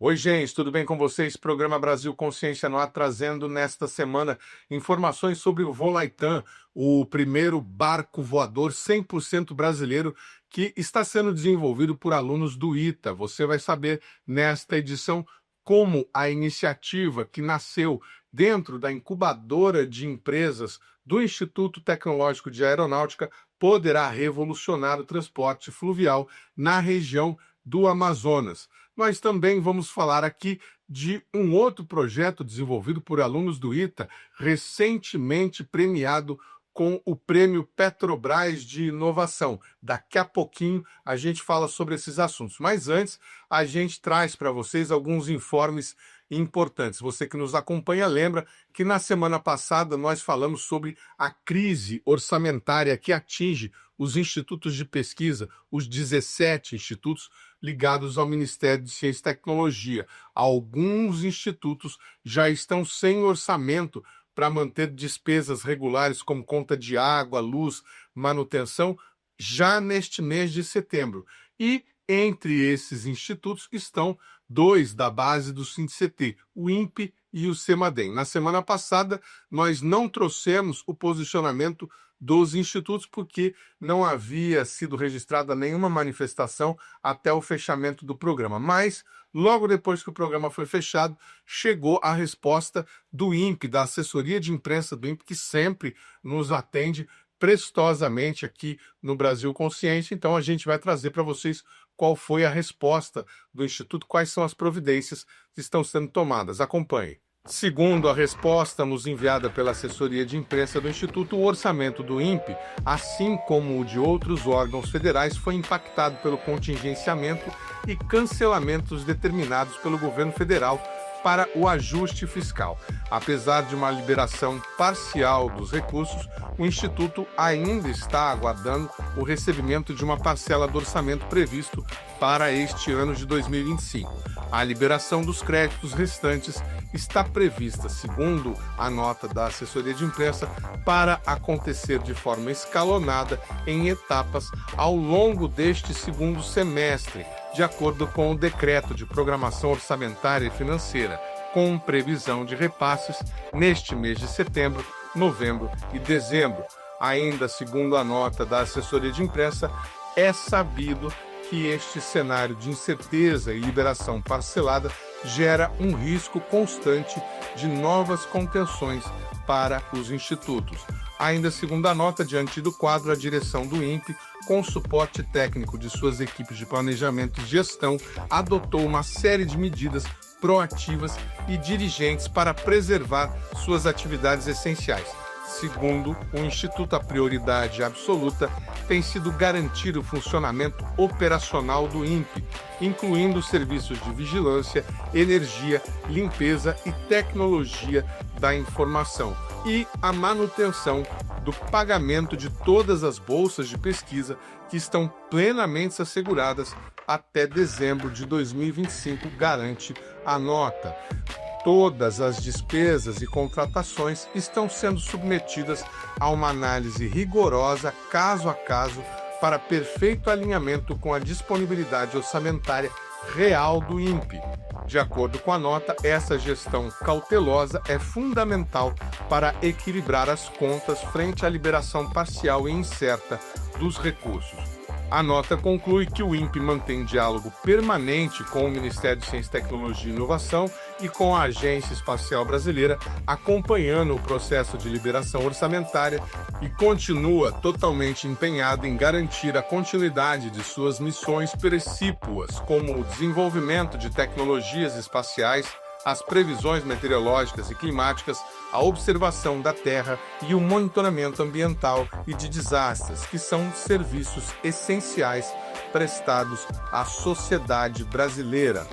Oi, gente, tudo bem com vocês? Programa Brasil Consciência no Ar, trazendo nesta semana informações sobre o Volaitan, o primeiro barco voador 100% brasileiro que está sendo desenvolvido por alunos do ITA. Você vai saber nesta edição como a iniciativa que nasceu dentro da incubadora de empresas do Instituto Tecnológico de Aeronáutica poderá revolucionar o transporte fluvial na região do Amazonas. Nós também vamos falar aqui de um outro projeto desenvolvido por alunos do ITA, recentemente premiado com o Prêmio Petrobras de Inovação. Daqui a pouquinho a gente fala sobre esses assuntos. Mas antes, a gente traz para vocês alguns informes importantes. Você que nos acompanha lembra que na semana passada nós falamos sobre a crise orçamentária que atinge os institutos de pesquisa, os 17 institutos ligados ao Ministério de Ciência e Tecnologia. Alguns institutos já estão sem orçamento para manter despesas regulares como conta de água, luz, manutenção, já neste mês de setembro. E entre esses institutos estão dois da base do SINCET, o INPE e o CEMADEM. Na semana passada, nós não trouxemos o posicionamento dos institutos porque não havia sido registrada nenhuma manifestação até o fechamento do programa. Mas, logo depois que o programa foi fechado, chegou a resposta do INPE, da assessoria de imprensa do INPE, que sempre nos atende prestosamente aqui no Brasil Consciência. Então, a gente vai trazer para vocês qual foi a resposta do Instituto, quais são as providências que estão sendo tomadas. Acompanhe. Segundo a resposta nos enviada pela assessoria de imprensa do Instituto, o orçamento do INPE, assim como o de outros órgãos federais, foi impactado pelo contingenciamento e cancelamentos determinados pelo governo federal para o ajuste fiscal. Apesar de uma liberação parcial dos recursos, o Instituto ainda está aguardando o recebimento de uma parcela do orçamento previsto para este ano de 2025. A liberação dos créditos restantes está prevista, segundo a nota da assessoria de imprensa, para acontecer de forma escalonada em etapas ao longo deste segundo semestre, de acordo com o Decreto de Programação Orçamentária e Financeira, com previsão de repasses neste mês de setembro, novembro e dezembro. Ainda segundo a nota da assessoria de imprensa, é sabido que este cenário de incerteza e liberação parcelada gera um risco constante de novas contenções para os institutos. Ainda segundo a nota, diante do quadro, a direção do INPE, com suporte técnico de suas equipes de planejamento e gestão, adotou uma série de medidas proativas e dirigentes para preservar suas atividades essenciais. Segundo o Instituto, a prioridade absoluta tem sido garantir o funcionamento operacional do INPE, incluindo os serviços de vigilância, energia, limpeza e tecnologia da informação, e a manutenção do pagamento de todas as bolsas de pesquisa que estão plenamente asseguradas até dezembro de 2025, garante a nota. Todas as despesas e contratações estão sendo submetidas a uma análise rigorosa, caso a caso, para perfeito alinhamento com a disponibilidade orçamentária real do INPE. De acordo com a nota, essa gestão cautelosa é fundamental para equilibrar as contas frente à liberação parcial e incerta dos recursos. A nota conclui que o INPE mantém diálogo permanente com o Ministério de Ciência, Tecnologia e Inovação e com a Agência Espacial Brasileira, acompanhando o processo de liberação orçamentária e continua totalmente empenhado em garantir a continuidade de suas missões precípuas, como o desenvolvimento de tecnologias espaciais, as previsões meteorológicas e climáticas, a observação da Terra e o monitoramento ambiental e de desastres, que são serviços essenciais prestados à sociedade brasileira.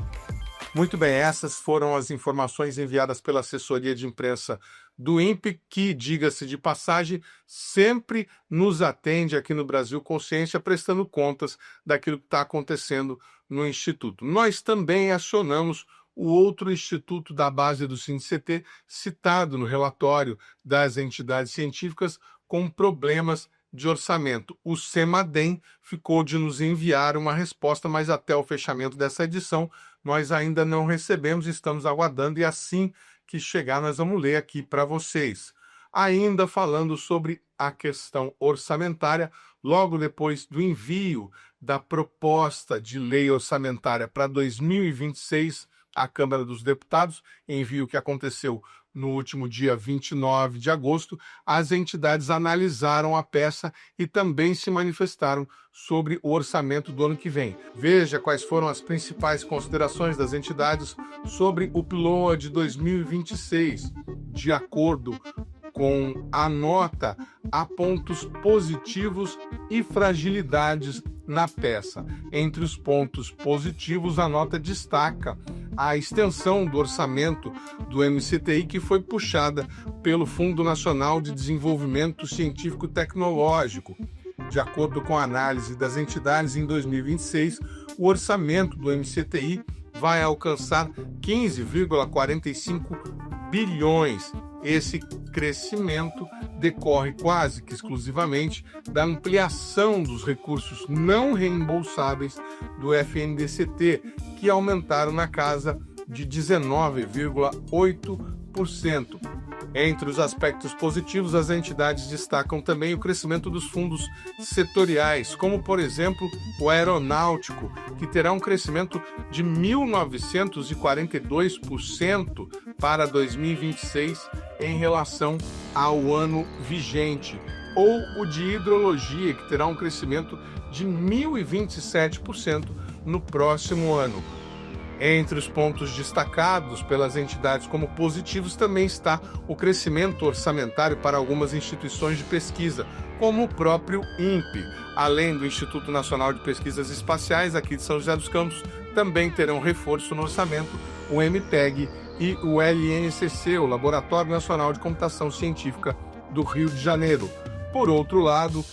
Muito bem, essas foram as informações enviadas pela assessoria de imprensa do INPE, que, diga-se de passagem, sempre nos atende aqui no Brasil Consciência, prestando contas daquilo que está acontecendo no Instituto. Nós também acionamos o outro instituto da base do SINCET, citado no relatório das entidades científicas, com problemas de orçamento. O Semadem ficou de nos enviar uma resposta, mas até o fechamento dessa edição nós ainda não recebemos, estamos aguardando e assim que chegar nós vamos ler aqui para vocês. Ainda falando sobre a questão orçamentária, logo depois do envio da proposta de lei orçamentária para 2026 à Câmara dos Deputados, envio que aconteceu no último dia 29 de agosto, as entidades analisaram a peça e também se manifestaram sobre o orçamento do ano que vem. Veja quais foram as principais considerações das entidades sobre o PLOA de 2026. De acordo com a nota, há pontos positivos e fragilidades na peça. Entre os pontos positivos, a nota destaca a extensão do orçamento do MCTI, que foi puxada pelo Fundo Nacional de Desenvolvimento Científico e Tecnológico. De acordo com a análise das entidades, em 2026, o orçamento do MCTI vai alcançar 15,45 bilhões. Esse crescimento decorre quase que exclusivamente da ampliação dos recursos não reembolsáveis do FNDCT, que aumentaram na casa de 19,8%. Entre os aspectos positivos, as entidades destacam também o crescimento dos fundos setoriais, como, por exemplo, o aeronáutico, que terá um crescimento de 1.942% para 2026 em relação ao ano vigente, ou o de hidrologia, que terá um crescimento de 1.027% no próximo ano. Entre os pontos destacados pelas entidades como positivos também está o crescimento orçamentário para algumas instituições de pesquisa, como o próprio INPE. Além do Instituto Nacional de Pesquisas Espaciais, aqui de São José dos Campos, também terão reforço no orçamento o MPEG e o LNCC, o Laboratório Nacional de Computação Científica do Rio de Janeiro. Por outro lado,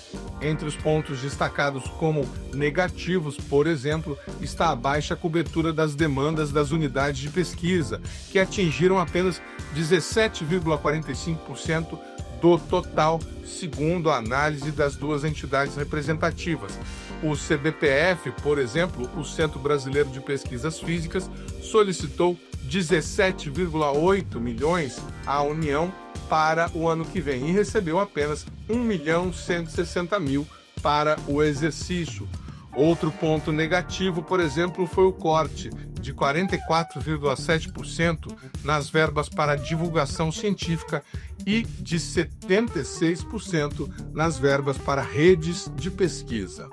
entre os pontos destacados como negativos, por exemplo, está a baixa cobertura das demandas das unidades de pesquisa, que atingiram apenas 17,45% do total, segundo a análise das duas entidades representativas. O CBPF, por exemplo, o Centro Brasileiro de Pesquisas Físicas, solicitou 17,8 milhões à União para o ano que vem e recebeu apenas 1.160.000 para o exercício. Outro ponto negativo, por exemplo, foi o corte de 44,7% nas verbas para divulgação científica e de 76% nas verbas para redes de pesquisa.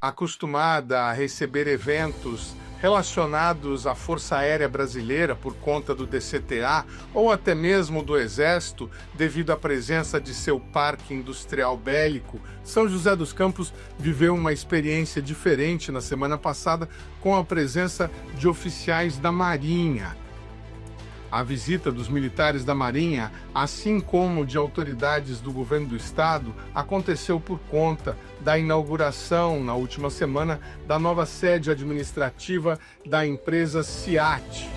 Acostumada a receber eventos relacionados à Força Aérea Brasileira por conta do DCTA ou até mesmo do Exército, devido à presença de seu parque industrial bélico, São José dos Campos viveu uma experiência diferente na semana passada com a presença de oficiais da Marinha. A visita dos militares da Marinha, assim como de autoridades do governo do estado, aconteceu por conta da inauguração, na última semana, da nova sede administrativa da empresa SIAT.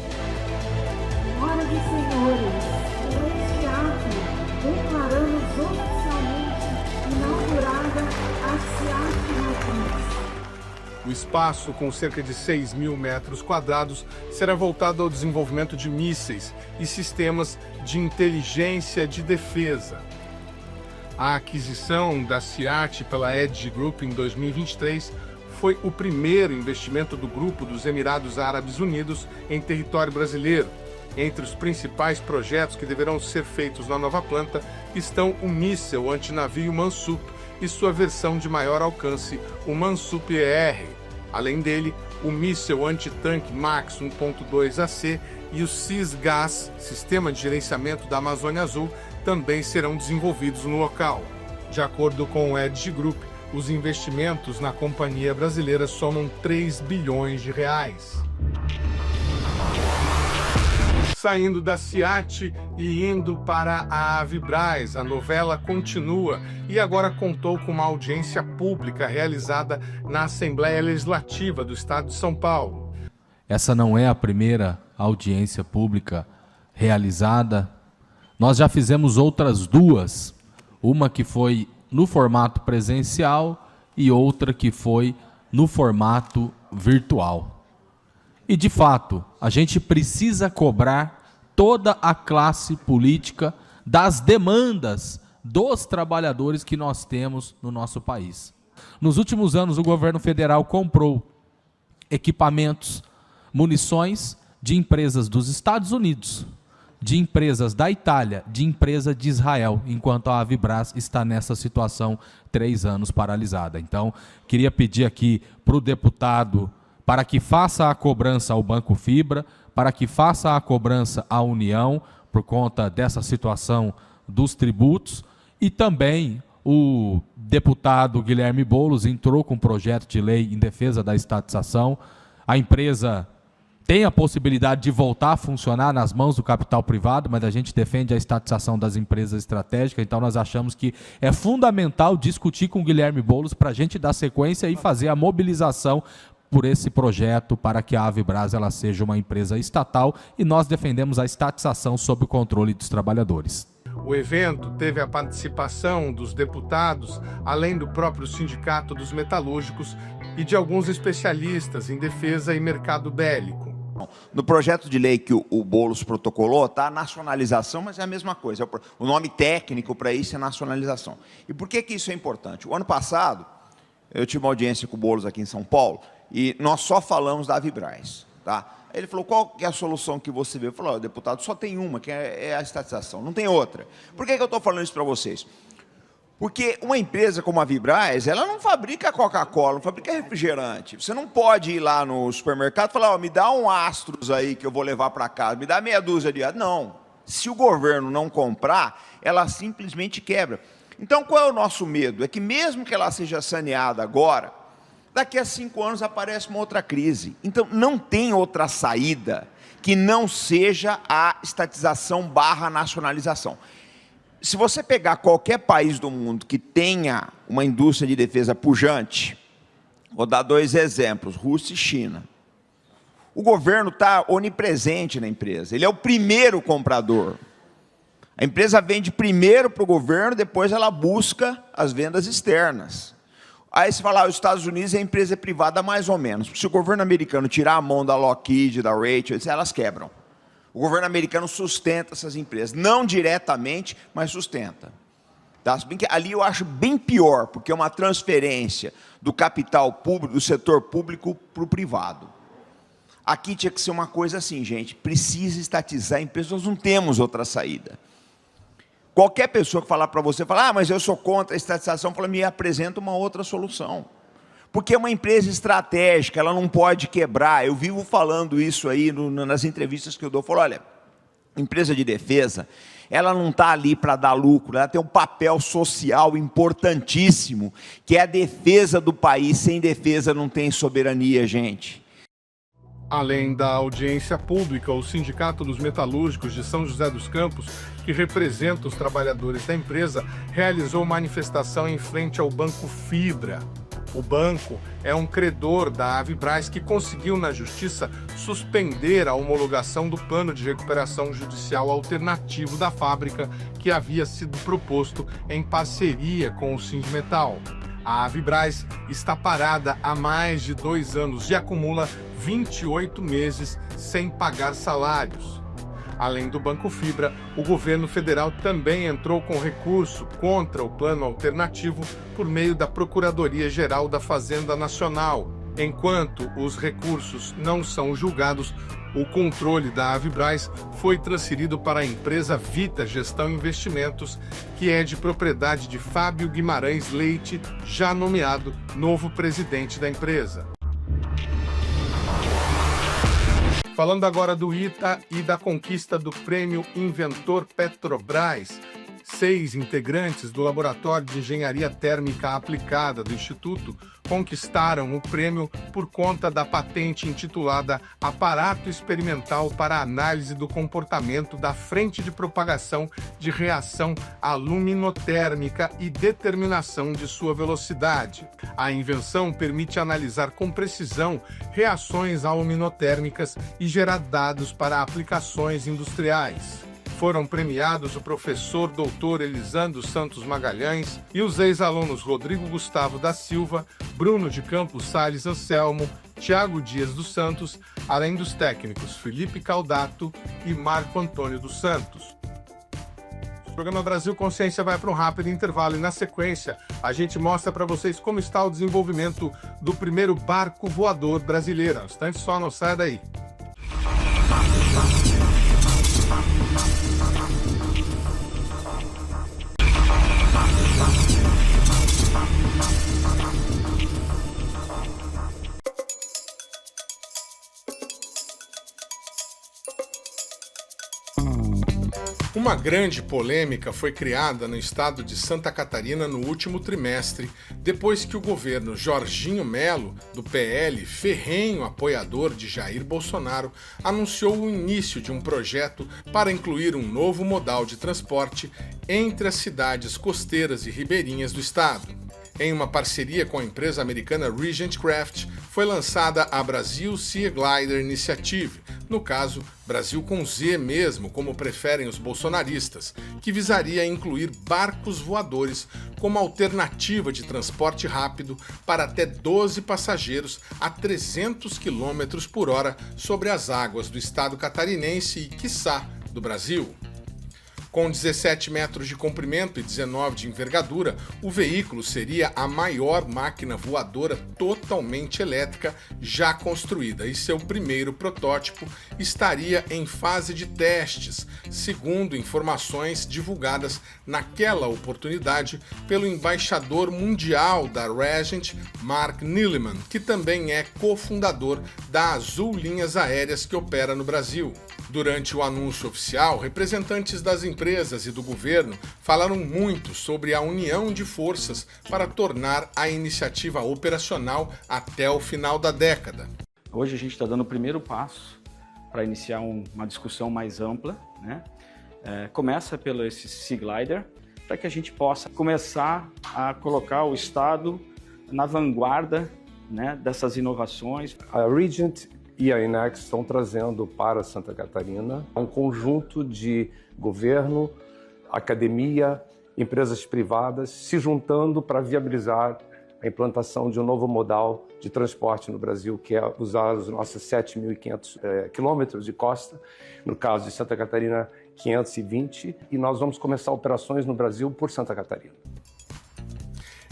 Senhoras e senhores, neste ato, declaramos oficialmente inaugurada a SIAT Matriz. O espaço, com cerca de 6.000 metros quadrados, será voltado ao desenvolvimento de mísseis e sistemas de inteligência de defesa. A aquisição da SIAT pela Edge Group em 2023 foi o primeiro investimento do grupo dos Emirados Árabes Unidos em território brasileiro. Entre os principais projetos que deverão ser feitos na nova planta estão o míssil antinavio Mansup e sua versão de maior alcance, o Mansup-ER. Além dele, o míssil antitanque MAX 1.2 AC e o SIS-GAS, Sistema de Gerenciamento da Amazônia Azul, também serão desenvolvidos no local. De acordo com o Edge Group, os investimentos na companhia brasileira somam 3 bilhões de reais. Saindo da SIAT e indo para a Avibraz, a novela continua e agora contou com uma audiência pública realizada na Assembleia Legislativa do Estado de São Paulo. Essa não é a primeira audiência pública realizada Nós já fizemos outras duas, uma que foi no formato presencial e outra que foi no formato virtual. E, de fato, a gente precisa cobrar toda a classe política das demandas dos trabalhadores que nós temos no nosso país. Nos últimos anos, o governo federal comprou equipamentos, munições de empresas dos Estados Unidos, de empresas da Itália, de empresa de Israel, enquanto a Avibraz está nessa situação 3 anos paralisada. Então, queria pedir aqui para o deputado para que faça a cobrança ao Banco Fibra, para que faça a cobrança à União, por conta dessa situação dos tributos, e também o deputado Guilherme Boulos entrou com um projeto de lei em defesa da estatização. A empresa tem a possibilidade de voltar a funcionar nas mãos do capital privado, mas a gente defende a estatização das empresas estratégicas, então nós achamos que é fundamental discutir com o Guilherme Boulos para a gente dar sequência e fazer a mobilização por esse projeto para que a Avibraz ela seja uma empresa estatal, e nós defendemos a estatização sob o controle dos trabalhadores. O evento teve a participação dos deputados, além do próprio Sindicato dos Metalúrgicos e de alguns especialistas em defesa e mercado bélico. No projeto de lei que o Boulos protocolou, está a nacionalização, mas é a mesma coisa. O nome técnico para isso é nacionalização. E por que isso é importante? O ano passado, eu tive uma audiência com o Boulos aqui em São Paulo, e nós só falamos da Avibraz, tá? Ele falou, qual que é a solução que você vê? Eu falei, deputado, só tem uma, que é a estatização, não tem outra. Por que eu estou falando isso para vocês? Porque uma empresa como a Avibraz, ela não fabrica Coca-Cola, não fabrica refrigerante. Você não pode ir lá no supermercado e falar, me dá um Astros aí que eu vou levar para casa, me dá meia dúzia de... Não, se o governo não comprar, ela simplesmente quebra. Então, qual é o nosso medo? É que mesmo que ela seja saneada agora, daqui a 5 anos aparece uma outra crise. Então, não tem outra saída que não seja a estatização / nacionalização. Se você pegar qualquer país do mundo que tenha uma indústria de defesa pujante, vou dar 2 exemplos, Rússia e China. O governo está onipresente na empresa, ele é o primeiro comprador. A empresa vende primeiro para o governo, depois ela busca as vendas externas. Aí você fala, os Estados Unidos é empresa privada mais ou menos. Se o governo americano tirar a mão da Lockheed, da Raytheon, elas quebram. O governo americano sustenta essas empresas, não diretamente, mas sustenta. Tá? Se bem que ali eu acho bem pior, porque é uma transferência do capital público, do setor público para o privado. Aqui tinha que ser uma coisa assim, gente, precisa estatizar a empresa, nós não temos outra saída. Qualquer pessoa que falar para você, falar, mas eu sou contra a estatização, fala, me apresenta uma outra solução. Porque é uma empresa estratégica, ela não pode quebrar. Eu vivo falando isso aí nas entrevistas que eu dou. Eu falo, olha, empresa de defesa, ela não está ali para dar lucro, ela tem um papel social importantíssimo, que é a defesa do país. Sem defesa não tem soberania, gente. Além da audiência pública, o Sindicato dos Metalúrgicos de São José dos Campos, que representa os trabalhadores da empresa, realizou manifestação em frente ao Banco Fibra. O banco é um credor da Avibraz que conseguiu na Justiça suspender a homologação do plano de recuperação judicial alternativo da fábrica que havia sido proposto em parceria com o Sindmetal. A Avibraz está parada há mais de 2 anos e acumula 28 meses sem pagar salários. Além do Banco Fibra, o governo federal também entrou com recurso contra o plano alternativo por meio da Procuradoria-Geral da Fazenda Nacional. Enquanto os recursos não são julgados, o controle da Avibraz foi transferido para a empresa Vita Gestão e Investimentos, que é de propriedade de Fábio Guimarães Leite, já nomeado novo presidente da empresa. Falando agora do ITA e da conquista do Prêmio Inventor Petrobras, 6 integrantes do Laboratório de Engenharia Térmica Aplicada do Instituto conquistaram o prêmio por conta da patente intitulada Aparato Experimental para Análise do Comportamento da Frente de Propagação de Reação Aluminotérmica e Determinação de sua velocidade. A invenção permite analisar com precisão reações aluminotérmicas e gerar dados para aplicações industriais. Foram premiados o professor Dr. Elisandro Santos Magalhães e os ex-alunos Rodrigo Gustavo da Silva, Bruno de Campos Salles Anselmo, Tiago Dias dos Santos, além dos técnicos Felipe Caldato e Marco Antônio dos Santos. O programa Brasil Consciência vai para um rápido intervalo e, na sequência, a gente mostra para vocês como está o desenvolvimento do primeiro barco voador brasileiro. Um instante só, não saia daí. Uma grande polêmica foi criada no estado de Santa Catarina no último trimestre, depois que o governo Jorginho Melo, do PL, ferrenho apoiador de Jair Bolsonaro, anunciou o início de um projeto para incluir um novo modal de transporte entre as cidades costeiras e ribeirinhas do estado. Em uma parceria com a empresa americana Regent Craft, foi lançada a Brasil Sea Glider Initiative, no caso, Brasil com Z mesmo, como preferem os bolsonaristas, que visaria incluir barcos voadores como alternativa de transporte rápido para até 12 passageiros a 300 km por hora sobre as águas do estado catarinense e, quiçá, do Brasil. Com 17 metros de comprimento e 19 de envergadura, o veículo seria a maior máquina voadora totalmente elétrica já construída e seu primeiro protótipo estaria em fase de testes, segundo informações divulgadas naquela oportunidade pelo embaixador mundial da Regent, Mark Neeleman, que também é cofundador da Azul Linhas Aéreas que opera no Brasil. Durante o anúncio oficial, representantes das empresas e do governo falaram muito sobre a união de forças para tornar a iniciativa operacional até o final da década. Hoje a gente está dando o primeiro passo para iniciar uma discussão mais ampla, né? Começa pelo esse Sea Glider, para que a gente possa começar a colocar o Estado na vanguarda, né, dessas inovações. A Regent e a INEX estão trazendo para Santa Catarina um conjunto de governo, academia, empresas privadas se juntando para viabilizar a implantação de um novo modal de transporte no Brasil, que é usar os nossos 7.500 quilômetros de costa, no caso de Santa Catarina, 520, e nós vamos começar operações no Brasil por Santa Catarina.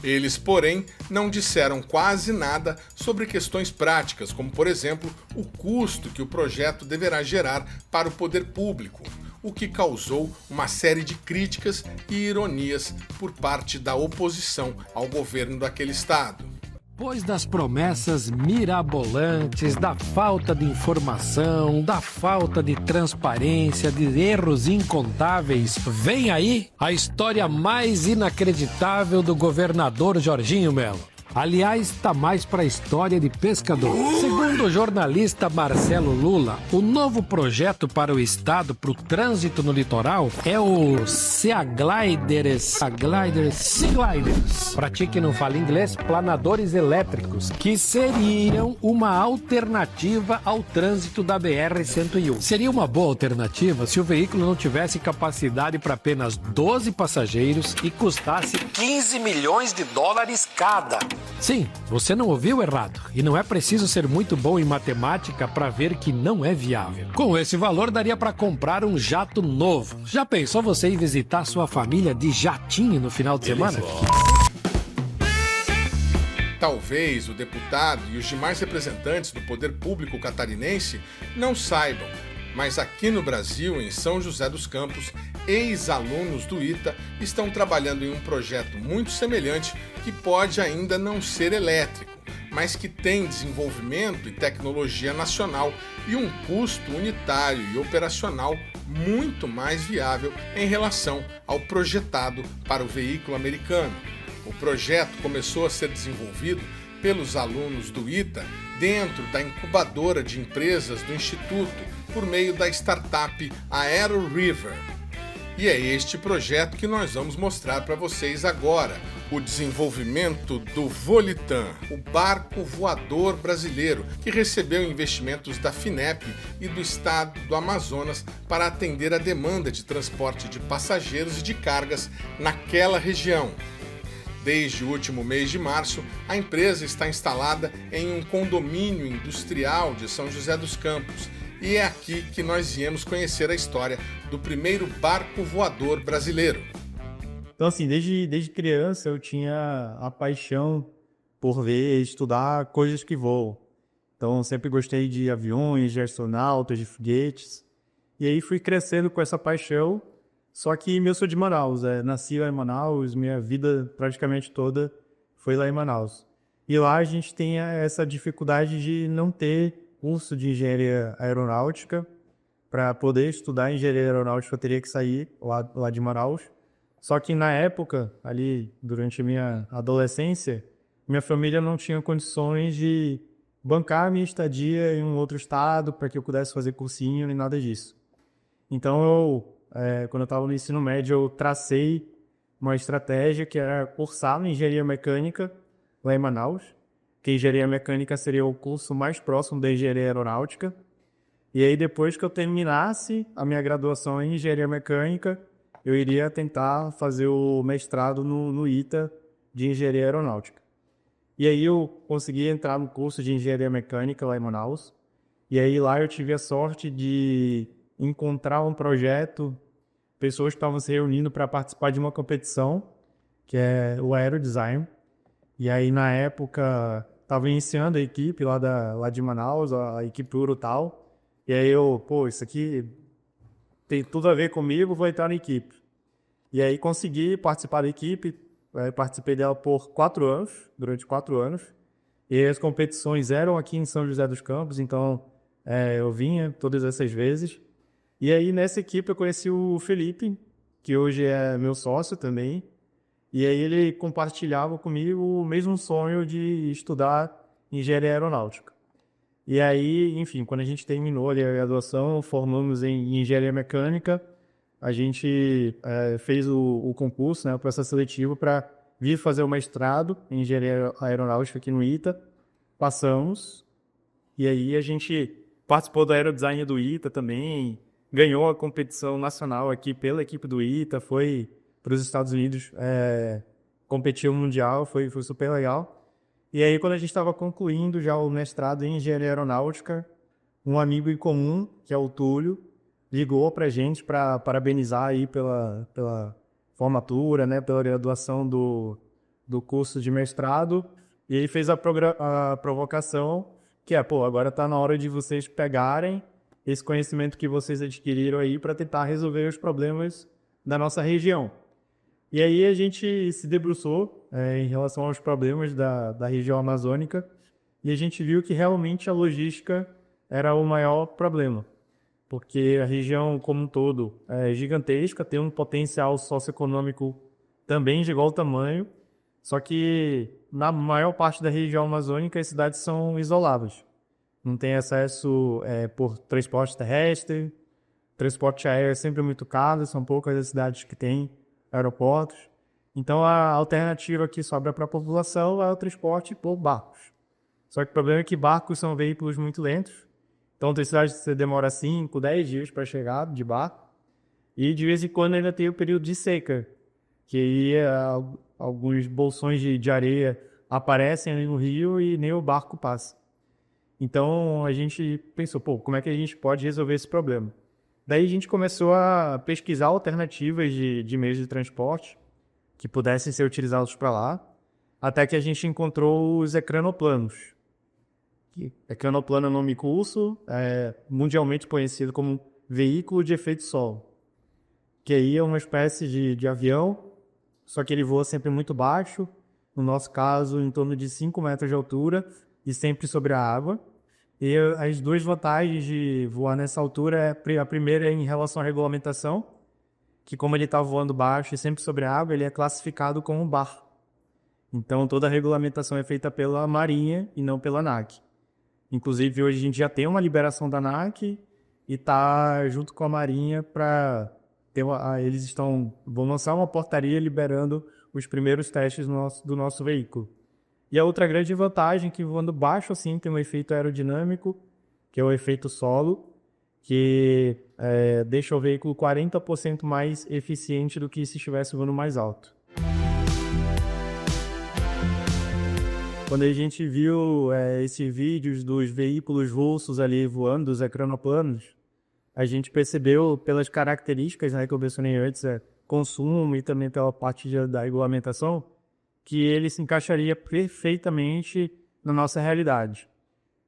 Eles, porém, não disseram quase nada sobre questões práticas, como, por exemplo, o custo que o projeto deverá gerar para o poder público, o que causou uma série de críticas e ironias por parte da oposição ao governo daquele estado. Depois das promessas mirabolantes, da falta de informação, da falta de transparência, de erros incontáveis, vem aí a história mais inacreditável do governador Jorginho Melo. Aliás, está mais para a história de pescador. Segundo o jornalista Marcelo Lula, o novo projeto para o estado para o trânsito no litoral é o Sea Gliders. Para ti que não fala inglês, planadores elétricos, que seriam uma alternativa ao trânsito da BR-101. Seria uma boa alternativa se o veículo não tivesse capacidade para apenas 12 passageiros e custasse 15 milhões de dólares cada. Sim, você não ouviu errado. E não é preciso ser muito bom em matemática para ver que não é viável. Com esse valor, daria para comprar um jato novo. Já pensou você ir visitar sua família de jatinho no final de semana? Talvez o deputado e os demais representantes do poder público catarinense não saibam, mas aqui no Brasil, em São José dos Campos, ex-alunos do ITA estão trabalhando em um projeto muito semelhante que pode ainda não ser elétrico, mas que tem desenvolvimento e tecnologia nacional e um custo unitário e operacional muito mais viável em relação ao projetado para o veículo americano. O projeto começou a ser desenvolvido pelos alunos do ITA dentro da incubadora de empresas do Instituto, por meio da startup Aero River. E é este projeto que nós vamos mostrar para vocês agora. O desenvolvimento do Volitan, o barco voador brasileiro, que recebeu investimentos da FINEP e do estado do Amazonas para atender a demanda de transporte de passageiros e de cargas naquela região. Desde o último mês de março, a empresa está instalada em um condomínio industrial de São José dos Campos. E é aqui que nós viemos conhecer a história do primeiro barco voador brasileiro. Então, assim, desde criança eu tinha a paixão por ver e estudar coisas que voam. Então, sempre gostei de aviões, de astronautas, de foguetes. E aí fui crescendo com essa paixão. Só que eu sou de Manaus, nasci lá em Manaus, minha vida praticamente toda foi lá em Manaus. E lá a gente tem essa dificuldade de não ter curso de engenharia aeronáutica. Para poder estudar engenharia aeronáutica eu teria que sair lá de Manaus. Só que na época, ali durante a minha adolescência, minha família não tinha condições de bancar a minha estadia em um outro estado para que eu pudesse fazer cursinho nem nada disso. Então quando eu estava no ensino médio, eu tracei uma estratégia que era cursar na engenharia mecânica lá em Manaus, que engenharia mecânica seria o curso mais próximo da engenharia aeronáutica. E aí, depois que eu terminasse a minha graduação em engenharia mecânica, eu iria tentar fazer o mestrado no ITA de engenharia aeronáutica. E aí eu consegui entrar no curso de engenharia mecânica lá em Manaus. E aí lá eu tive a sorte de encontrar um projeto, pessoas que estavam se reunindo para participar de uma competição, que é o Aerodesign. E aí, na época, estava iniciando a equipe lá de Manaus, a equipe Urutal. E aí isso aqui tem tudo a ver comigo, vou entrar na equipe. E aí consegui participar da equipe, participei dela por 4 anos, durante 4 anos. E as competições eram aqui em São José dos Campos, então eu vinha todas essas vezes. E aí, nessa equipe, eu conheci o Felipe, que hoje é meu sócio também. E aí ele compartilhava comigo o mesmo sonho de estudar engenharia aeronáutica. E aí, enfim, quando a gente terminou ali a graduação, formamos em engenharia mecânica, a gente fez o concurso, o processo seletivo para vir fazer o mestrado em engenharia aeronáutica aqui no ITA. Passamos, e aí a gente participou do aerodesign do ITA também, ganhou a competição nacional aqui pela equipe do ITA, foi para os Estados Unidos, competiu no Mundial, foi super legal. E aí, quando a gente estava concluindo já o mestrado em engenharia aeronáutica, um amigo em comum, que é o Túlio, ligou para a gente para parabenizar aí pela formatura, pela graduação do curso de mestrado. E ele fez a provocação, que agora está na hora de vocês pegarem esse conhecimento que vocês adquiriram aí para tentar resolver os problemas da nossa região. E aí a gente se debruçou em relação aos problemas da região amazônica e a gente viu que realmente a logística era o maior problema, porque a região como um todo é gigantesca, tem um potencial socioeconômico também de igual tamanho, só que na maior parte da região amazônica as cidades são isoladas. Não tem acesso por transporte terrestre, transporte aéreo é sempre muito caro, são poucas as cidades que têm aeroportos. Então, a alternativa que sobra para a população é o transporte por barcos. Só que o problema é que barcos são veículos muito lentos. Então, tem cidades que você demora 5, 10 dias para chegar de barco. E, de vez em quando, ainda tem o período de seca, que aí alguns bolsões de areia aparecem ali no rio e nem o barco passa. Então, a gente pensou, como é que a gente pode resolver esse problema? Daí a gente começou a pesquisar alternativas de meios de transporte que pudessem ser utilizados para lá, até que a gente encontrou os ecranoplanos. Ecranoplano é um nome curso, mundialmente conhecido como veículo de efeito solo, que aí é uma espécie de avião, só que ele voa sempre muito baixo, no nosso caso em torno de 5 metros de altura e sempre sobre a água. E as duas vantagens de voar nessa altura a primeira é em relação à regulamentação, que como ele está voando baixo e sempre sobre a água, ele é classificado como bar. Então toda a regulamentação é feita pela Marinha e não pela ANAC. Inclusive hoje a gente já tem uma liberação da ANAC e está junto com a Marinha para eles vão lançar uma portaria liberando os primeiros testes do nosso veículo. E a outra grande vantagem é que voando baixo assim tem um efeito aerodinâmico, que é o efeito solo, que deixa o veículo 40% mais eficiente do que se estivesse voando mais alto. Quando a gente viu esses vídeos dos veículos russos ali voando, dos ecranoplanos, a gente percebeu pelas características, né, que eu mencionei antes, consumo e também pela parte da regulamentação, que ele se encaixaria perfeitamente na nossa realidade.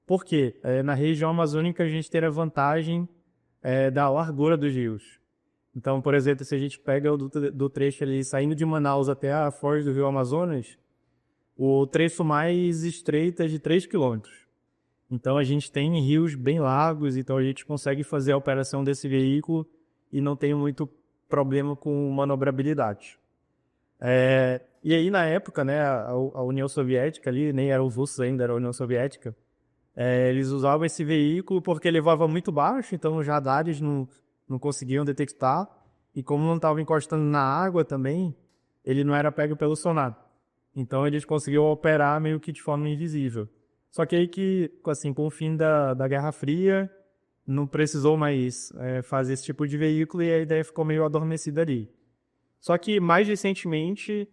Por quê? Na região amazônica a gente tem a vantagem da largura dos rios. Então, por exemplo, se a gente pega do trecho ali saindo de Manaus até a foz do Rio Amazonas, o trecho mais estreito é de 3 quilômetros. Então a gente tem rios bem largos, então a gente consegue fazer a operação desse veículo e não tem muito problema com manobrabilidade. E aí na época, né, a União Soviética ali, nem eram os russos ainda, era a União Soviética, eles usavam esse veículo porque ele voava muito baixo, então os radares não conseguiam detectar, e como não estava encostando na água também, ele não era pego pelo sonar. Então eles conseguiam operar meio que de forma invisível. Só que aí que, assim, com o fim da Guerra Fria, não precisou mais fazer esse tipo de veículo e a ideia ficou meio adormecida ali. Só que mais recentemente,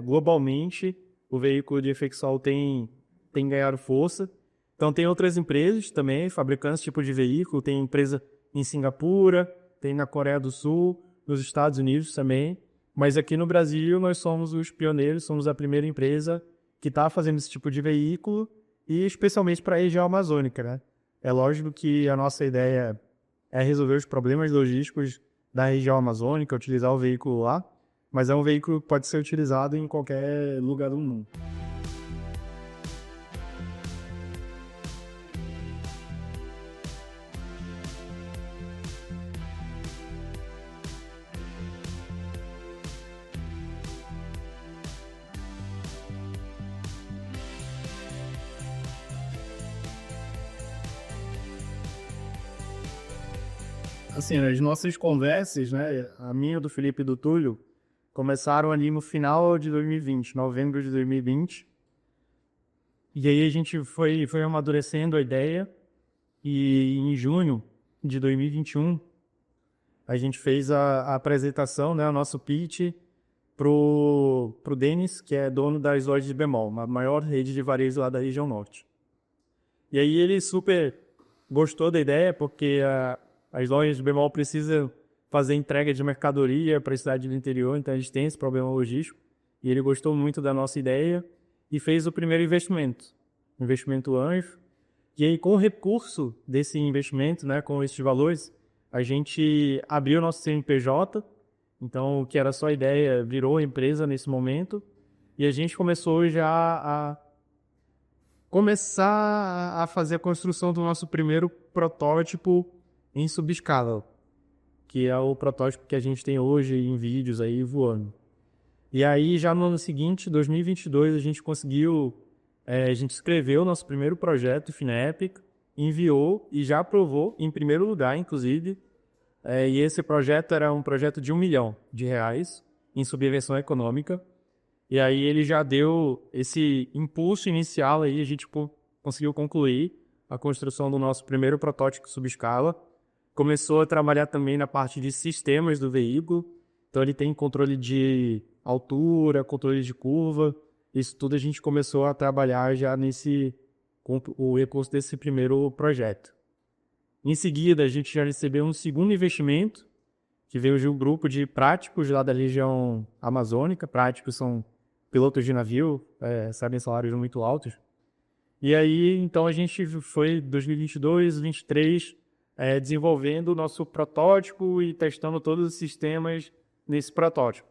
globalmente, o veículo de efeito solo tem ganhado força. Então tem outras empresas também, fabricando esse tipo de veículo. Tem empresa em Singapura, tem na Coreia do Sul, nos Estados Unidos também. Mas aqui no Brasil nós somos os pioneiros, somos a primeira empresa que está fazendo esse tipo de veículo, e especialmente para a região amazônica, né? É lógico que a nossa ideia é resolver os problemas logísticos da região amazônica, utilizar o veículo lá, mas é um veículo que pode ser utilizado em qualquer lugar do mundo. Assim, as nossas conversas, né, a minha, do Felipe e do Túlio, começaram ali no final de 2020, novembro de 2020. E aí a gente foi amadurecendo a ideia, e em junho de 2021 a gente fez a apresentação, né, o nosso pitch pro Denis, que é dono das lojas de Bemol, a maior rede de varejo lá da região norte. E aí ele super gostou da ideia, porque as lojas de Bemol precisam fazer entrega de mercadoria para a cidade do interior, então a gente tem esse problema logístico. E ele gostou muito da nossa ideia e fez o primeiro investimento anjo. E aí, com o recurso desse investimento, né, com esses valores, a gente abriu o nosso CNPJ. Então, o que era só ideia virou empresa nesse momento. E a gente começou já a fazer a construção do nosso primeiro protótipo em subescala, que é o protótipo que a gente tem hoje em vídeos aí voando. E aí, já no ano seguinte, 2022, a gente conseguiu, a gente escreveu o nosso primeiro projeto, FINEP, enviou e já aprovou em primeiro lugar, inclusive. E esse projeto era um projeto de R$1 milhão em subvenção econômica. E aí ele já deu esse impulso inicial, aí a gente conseguiu concluir a construção do nosso primeiro protótipo subescala. Começou a trabalhar também na parte de sistemas do veículo. Então ele tem controle de altura, controle de curva. Isso tudo a gente começou a trabalhar já com o recurso desse primeiro projeto. Em seguida, a gente já recebeu um segundo investimento, que veio de um grupo de práticos lá da região amazônica. Práticos são pilotos de navio, recebem salários muito altos. E aí, então, a gente foi 2022, 2023, desenvolvendo o nosso protótipo e testando todos os sistemas nesse protótipo.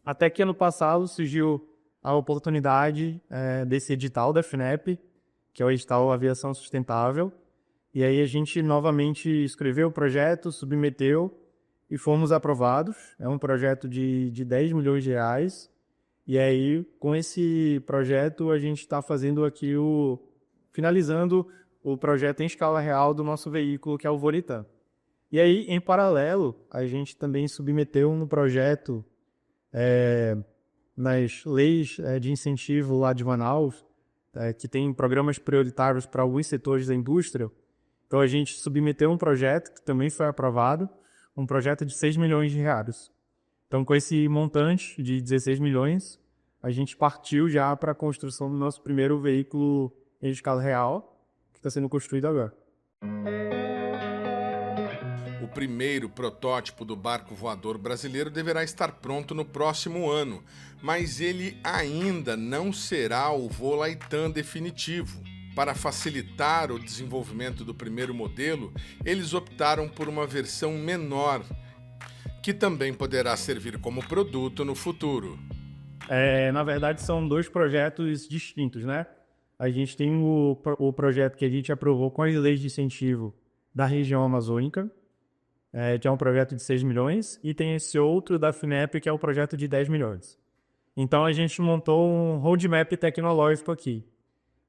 Até que ano passado surgiu a oportunidade desse edital da FINEP, que é o edital Aviação Sustentável. E aí a gente novamente escreveu o projeto, submeteu e fomos aprovados. É um projeto de R$10 milhões. E aí, com esse projeto, a gente está fazendo aqui finalizando o projeto em escala real do nosso veículo, que é o Volitan. E aí, em paralelo, a gente também submeteu no projeto, nas leis de incentivo lá de Manaus, que tem programas prioritários para alguns setores da indústria. Então, a gente submeteu um projeto que também foi aprovado, um projeto de 6 milhões de reais. Então, com esse montante de 16 milhões, a gente partiu já para a construção do nosso primeiro veículo em escala real, que está sendo construído agora. O primeiro protótipo do barco voador brasileiro deverá estar pronto no próximo ano, mas ele ainda não será o Volaitan definitivo. Para facilitar o desenvolvimento do primeiro modelo, eles optaram por uma versão menor, que também poderá servir como produto no futuro. Na verdade, são dois projetos distintos, né? A gente tem o projeto que a gente aprovou com as leis de incentivo da região amazônica, que é um projeto de 6 milhões, e tem esse outro da FINEP, que é o projeto de 10 milhões. Então, a gente montou um roadmap tecnológico aqui.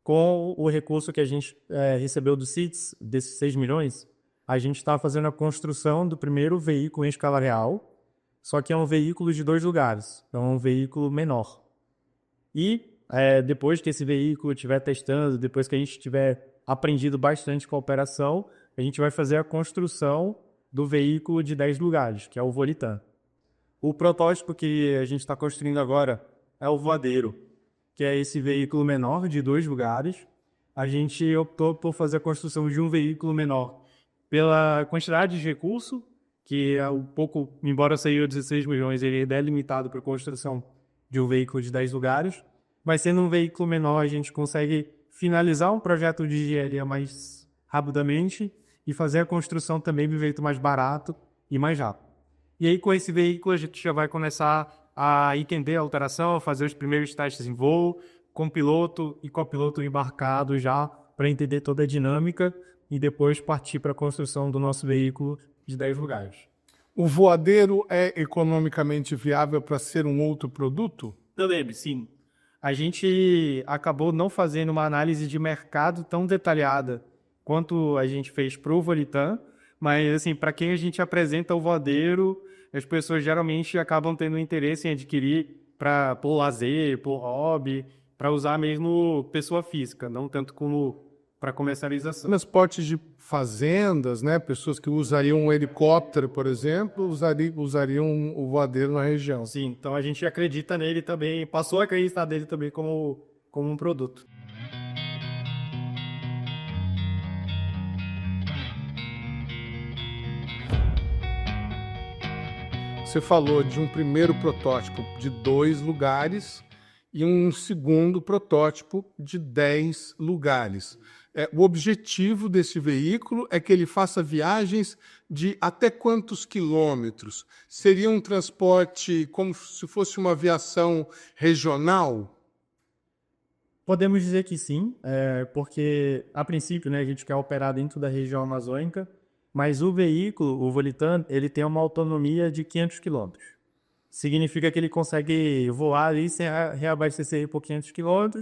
Com o recurso que a gente recebeu do CITES, desses 6 milhões, a gente está fazendo a construção do primeiro veículo em escala real, só que é um veículo de 2 lugares, então é um veículo menor. E depois que esse veículo estiver testando, depois que a gente tiver aprendido bastante com a operação, a gente vai fazer a construção do veículo de 10 lugares, que é o Volaitan. O protótipo que a gente está construindo agora é o Voadeiro, que é esse veículo menor de 2 lugares. A gente optou por fazer a construção de um veículo menor pela quantidade de recurso, que é um pouco, embora saiu 16 milhões, ele é limitado para a construção de um veículo de 10 lugares. Mas sendo um veículo menor, a gente consegue finalizar um projeto de engenharia mais rapidamente e fazer a construção também de um jeito mais barato e mais rápido. E aí, com esse veículo, a gente já vai começar a entender a alteração, fazer os primeiros testes em voo, com piloto e copiloto embarcado já, para entender toda a dinâmica e depois partir para a construção do nosso veículo de 10 lugares. O Voadeiro é economicamente viável para ser um outro produto? Também, sim. A gente acabou não fazendo uma análise de mercado tão detalhada quanto a gente fez para o Volaitan, mas assim, para quem a gente apresenta o Voadeiro, as pessoas geralmente acabam tendo interesse em adquirir por lazer, por hobby, para usar mesmo pessoa física, não tanto como para comercialização. Transporte de fazendas, né? Pessoas que usariam um helicóptero, por exemplo, usariam o Voadeiro na região. Sim, então a gente acredita nele também, passou a acreditar nele também como um produto. Você falou de um primeiro protótipo de 2 lugares e um segundo protótipo de 10 lugares. O objetivo desse veículo é que ele faça viagens de até quantos quilômetros? Seria um transporte como se fosse uma aviação regional? Podemos dizer que sim, porque a princípio, né, a gente quer operar dentro da região amazônica, mas o veículo, o Volaitan, ele tem uma autonomia de 500 km. Significa que ele consegue voar ali sem reabastecer por 500 km.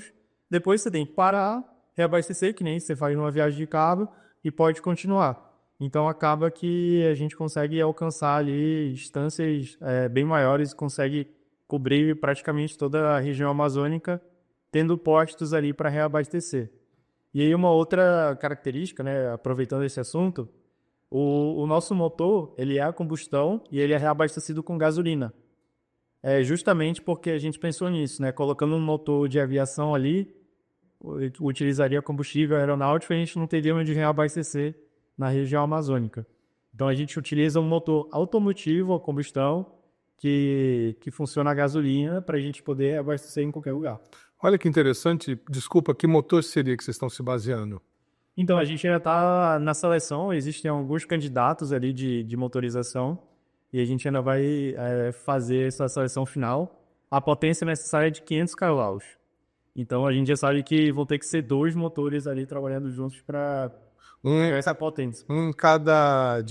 Depois você tem que parar, reabastecer, que nem você faz numa viagem de carro, e pode continuar. Então acaba que a gente consegue alcançar ali distâncias bem maiores, consegue cobrir praticamente toda a região amazônica, tendo postos ali para reabastecer. E aí uma outra característica, né, aproveitando esse assunto, o nosso motor, ele é a combustão e ele é reabastecido com gasolina. Justamente porque a gente pensou nisso, né? Colocando um motor de aviação ali, utilizaria combustível aeronáutico e a gente não teria onde reabastecer na região amazônica. Então a gente utiliza um motor automotivo a combustão que funciona a gasolina para a gente poder abastecer em qualquer lugar. Olha que interessante. Desculpa, que motor seria que vocês estão se baseando? Então, a gente ainda está na seleção, existem alguns candidatos ali de motorização e a gente ainda vai fazer essa seleção final. A potência necessária é de 500 kW. Então, a gente já sabe que vão ter que ser 2 motores ali trabalhando juntos para essa potência. Em cada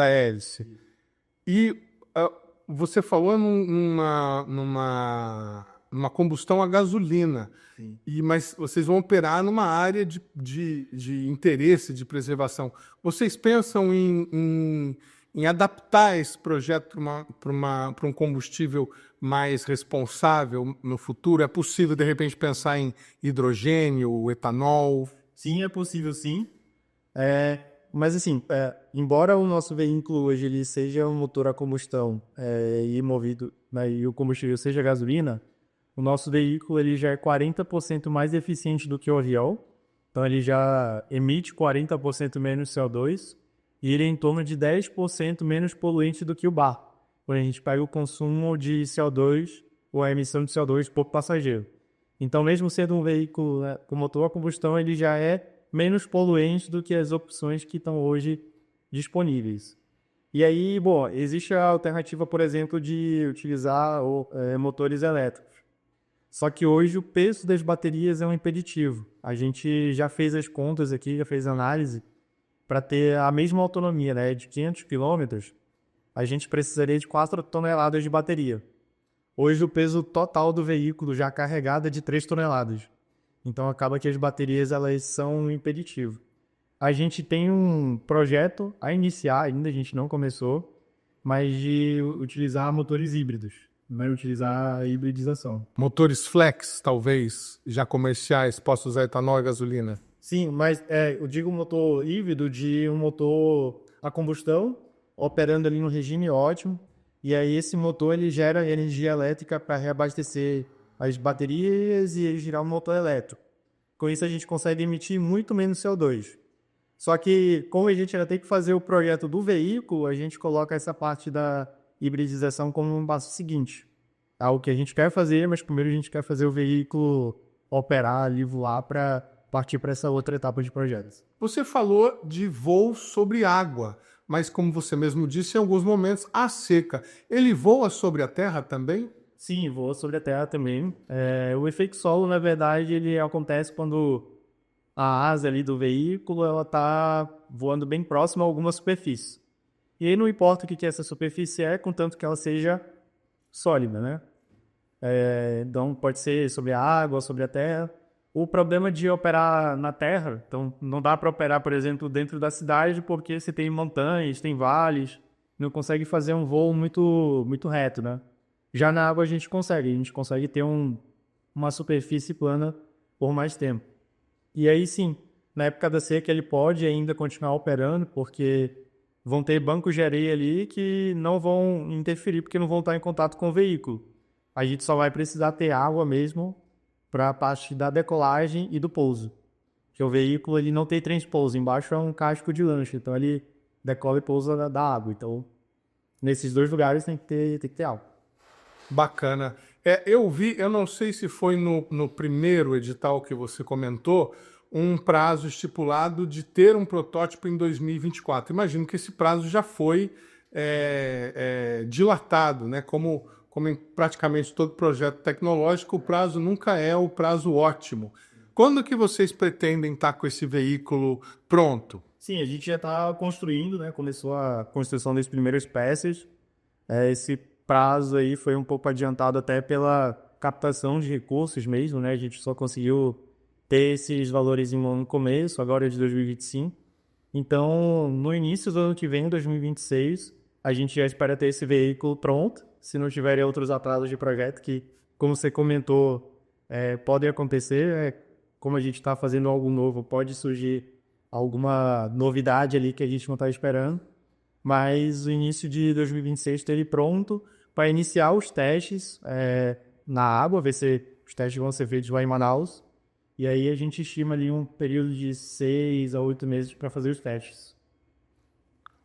hélice. E você falou numa uma combustão a gasolina. Sim. Mas vocês vão operar numa área de interesse, de preservação. Vocês pensam em adaptar esse projeto para um combustível mais responsável no futuro? É possível, de repente, pensar em hidrogênio, etanol? Sim, é possível, sim. Mas assim, embora o nosso veículo hoje ele seja um motor a combustão e movido, né, e o combustível seja gasolina, o nosso veículo ele já é 40% mais eficiente do que o avião. Então ele já emite 40% menos CO2 e ele é em torno de 10% menos poluente do que o barco, quando a gente pega o consumo de CO2 ou a emissão de CO2 por passageiro. Então, mesmo sendo um veículo, né, com motor a combustão, ele já é menos poluente do que as opções que estão hoje disponíveis. E aí, bom, existe a alternativa, por exemplo, de utilizar motores elétricos. Só que hoje o peso das baterias é um impeditivo. A gente já fez as contas aqui, já fez análise, para ter a mesma autonomia, né, de 500 km, a gente precisaria de 4 toneladas de bateria. Hoje o peso total do veículo já carregado é de 3 toneladas. Então acaba que as baterias elas são um impeditivo. A gente tem um projeto a iniciar, ainda a gente não começou, mas de utilizar motores híbridos, vai utilizar a hibridização. Motores flex, talvez, já comerciais, possam usar etanol e gasolina? Sim, mas eu digo motor híbrido de um motor a combustão, operando ali no regime ótimo, e aí esse motor ele gera energia elétrica para reabastecer as baterias e girar um motor elétrico. Com isso a gente consegue emitir muito menos CO2. Só que, como a gente ainda tem que fazer o projeto do veículo, a gente coloca essa parte da hibridização como um passo seguinte. É algo que a gente quer fazer, mas primeiro a gente quer fazer o veículo operar ali, voar, para partir para essa outra etapa de projetos. Você falou de voo sobre água, mas como você mesmo disse, em alguns momentos a seca. Ele voa sobre a terra também? Sim, voa sobre a terra também. O efeito solo, na verdade, ele acontece quando a asa ali do veículo ela está voando bem próximo a alguma superfície. E aí não importa o que essa superfície é, contanto que ela seja sólida, né? Então pode ser sobre a água, sobre a terra. O problema de operar na terra, então não dá para operar, por exemplo, dentro da cidade, porque você tem montanhas, tem vales, não consegue fazer um voo muito, muito reto, né? Já na água a gente consegue ter uma superfície plana por mais tempo. E aí sim, na época da seca ele pode ainda continuar operando, porque vão ter bancos de areia ali que não vão interferir, porque não vão estar em contato com o veículo. A gente só vai precisar ter água mesmo para a parte da decolagem e do pouso. Porque o veículo ele não tem transpouso, embaixo é um casco de lancha, então ele decola e pousa da água. Então, nesses dois lugares tem que ter água. Bacana. Eu vi, eu não sei se foi no primeiro edital que você comentou, um prazo estipulado de ter um protótipo em 2024. Imagino que esse prazo já foi dilatado, né? Como em praticamente todo projeto tecnológico, o prazo nunca é o prazo ótimo. Quando que vocês pretendem estar com esse veículo pronto? Sim, a gente já está construindo, né? Começou a construção das primeiras peças. Esse prazo aí foi um pouco adiantado até pela captação de recursos mesmo, né? A gente só conseguiu ter esses valores no começo, agora é de 2025. Então, no início do ano que vem, 2026, a gente já espera ter esse veículo pronto, se não tiverem outros atrasos de projeto que, como você comentou, podem acontecer. Como a gente está fazendo algo novo, pode surgir alguma novidade ali que a gente não está esperando. Mas o início de 2026 ter ele pronto para iniciar os testes na água, ver se os testes vão ser feitos lá em Manaus. E aí a gente estima ali um período de 6 a 8 meses para fazer os testes.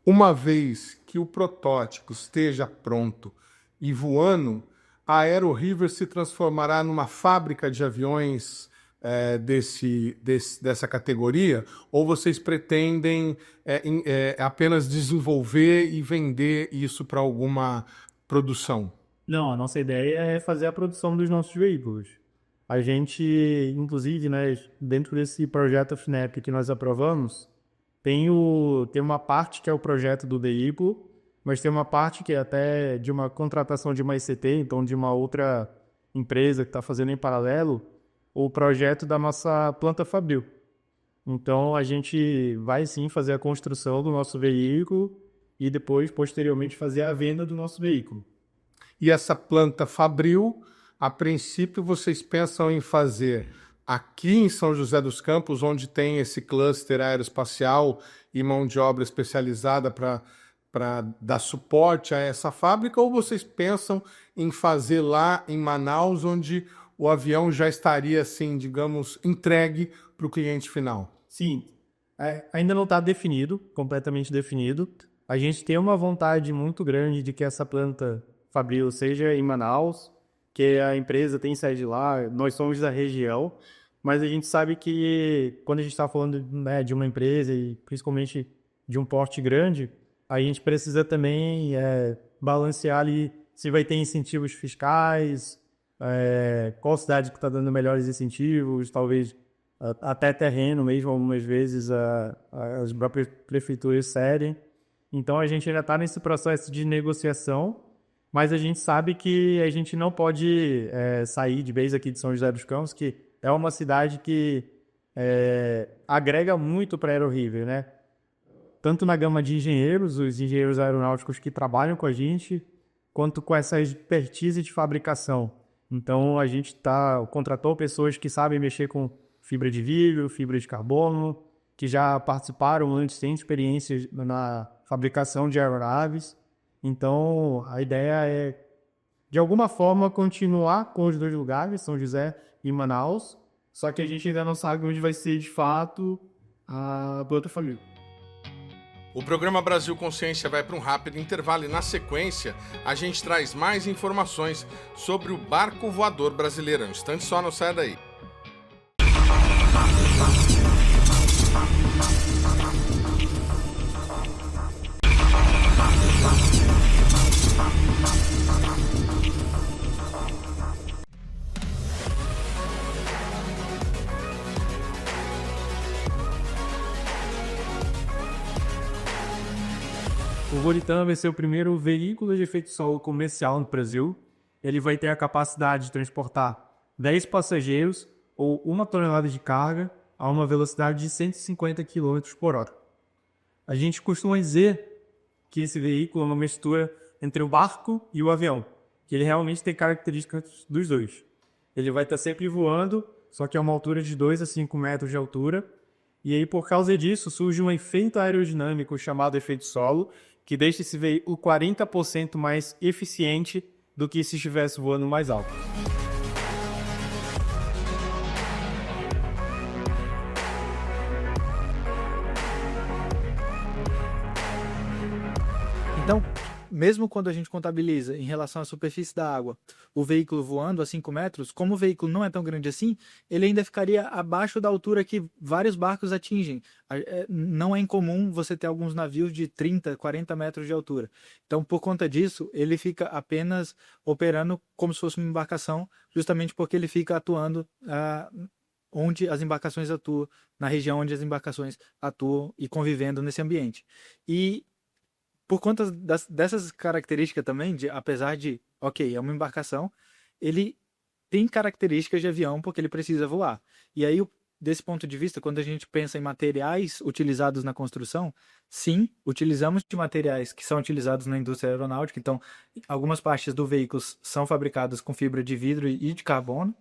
Uma vez que o protótipo esteja pronto e voando, a Aero River se transformará numa fábrica de aviões dessa categoria? Ou vocês pretendem apenas desenvolver e vender isso para alguma produção? Não, a nossa ideia é fazer a produção dos nossos veículos. A gente, inclusive, né, dentro desse projeto FNEP que nós aprovamos, tem uma parte que é o projeto do veículo, mas tem uma parte que é até de uma contratação de uma ICT, então de uma outra empresa que está fazendo em paralelo o projeto da nossa planta fabril. Então, a gente vai sim fazer a construção do nosso veículo e depois, posteriormente, fazer a venda do nosso veículo. E essa planta fabril, a princípio, vocês pensam em fazer aqui em São José dos Campos, onde tem esse cluster aeroespacial e mão de obra especializada para dar suporte a essa fábrica, ou vocês pensam em fazer lá em Manaus, onde o avião já estaria, assim, digamos, entregue para o cliente final? Sim, ainda não está definido, completamente definido. A gente tem uma vontade muito grande de que essa planta fabril seja em Manaus, que a empresa tem sede lá, nós somos da região, mas a gente sabe que quando a gente está falando, né, de uma empresa e principalmente de um porte grande, a gente precisa também balancear ali se vai ter incentivos fiscais, qual cidade que está dando melhores incentivos, talvez até terreno mesmo, algumas vezes as próprias prefeituras cedem. Então a gente ainda está nesse processo de negociação, mas a gente sabe que a gente não pode sair de vez aqui de São José dos Campos, que é uma cidade que agrega muito para a AeroRiver, né? Tanto na gama de engenheiros, os engenheiros aeronáuticos que trabalham com a gente, quanto com essa expertise de fabricação. Então a gente contratou pessoas que sabem mexer com fibra de vidro, fibra de carbono, que já participaram antes, têm experiência na fabricação de aeronaves. Então, a ideia é, de alguma forma, continuar com os dois lugares, São José e Manaus, só que a gente ainda não sabe onde vai ser, de fato, a planta fabril. O programa Brasil Consciência vai para um rápido intervalo e, na sequência, a gente traz mais informações sobre o barco voador brasileiro. Um instante só, não saia daí. O Volitan vai ser o primeiro veículo de efeito solo comercial no Brasil. Ele vai ter a capacidade de transportar 10 passageiros ou 1 tonelada de carga a uma velocidade de 150 km por hora. A gente costuma dizer que esse veículo é uma mistura entre o barco e o avião, que ele realmente tem características dos dois. Ele vai estar sempre voando, só que a uma altura de 2 a 5 metros de altura. E aí, por causa disso, surge um efeito aerodinâmico chamado efeito solo, que deixa esse veículo 40% mais eficiente do que se estivesse voando mais alto. Então, mesmo quando a gente contabiliza em relação à superfície da água, o veículo voando a 5 metros, como o veículo não é tão grande assim, ele ainda ficaria abaixo da altura que vários barcos atingem. Não é incomum você ter alguns navios de 30, 40 metros de altura. Então, por conta disso, ele fica apenas operando como se fosse uma embarcação, justamente porque ele fica atuando onde as embarcações atuam, na região onde as embarcações atuam e convivendo nesse ambiente. E por conta dessas características também, apesar de, é uma embarcação, ele tem características de avião porque ele precisa voar. E aí, desse ponto de vista, quando a gente pensa em materiais utilizados na construção, sim, utilizamos de materiais que são utilizados na indústria aeronáutica. Então, algumas partes do veículo são fabricadas com fibra de vidro e de carbono.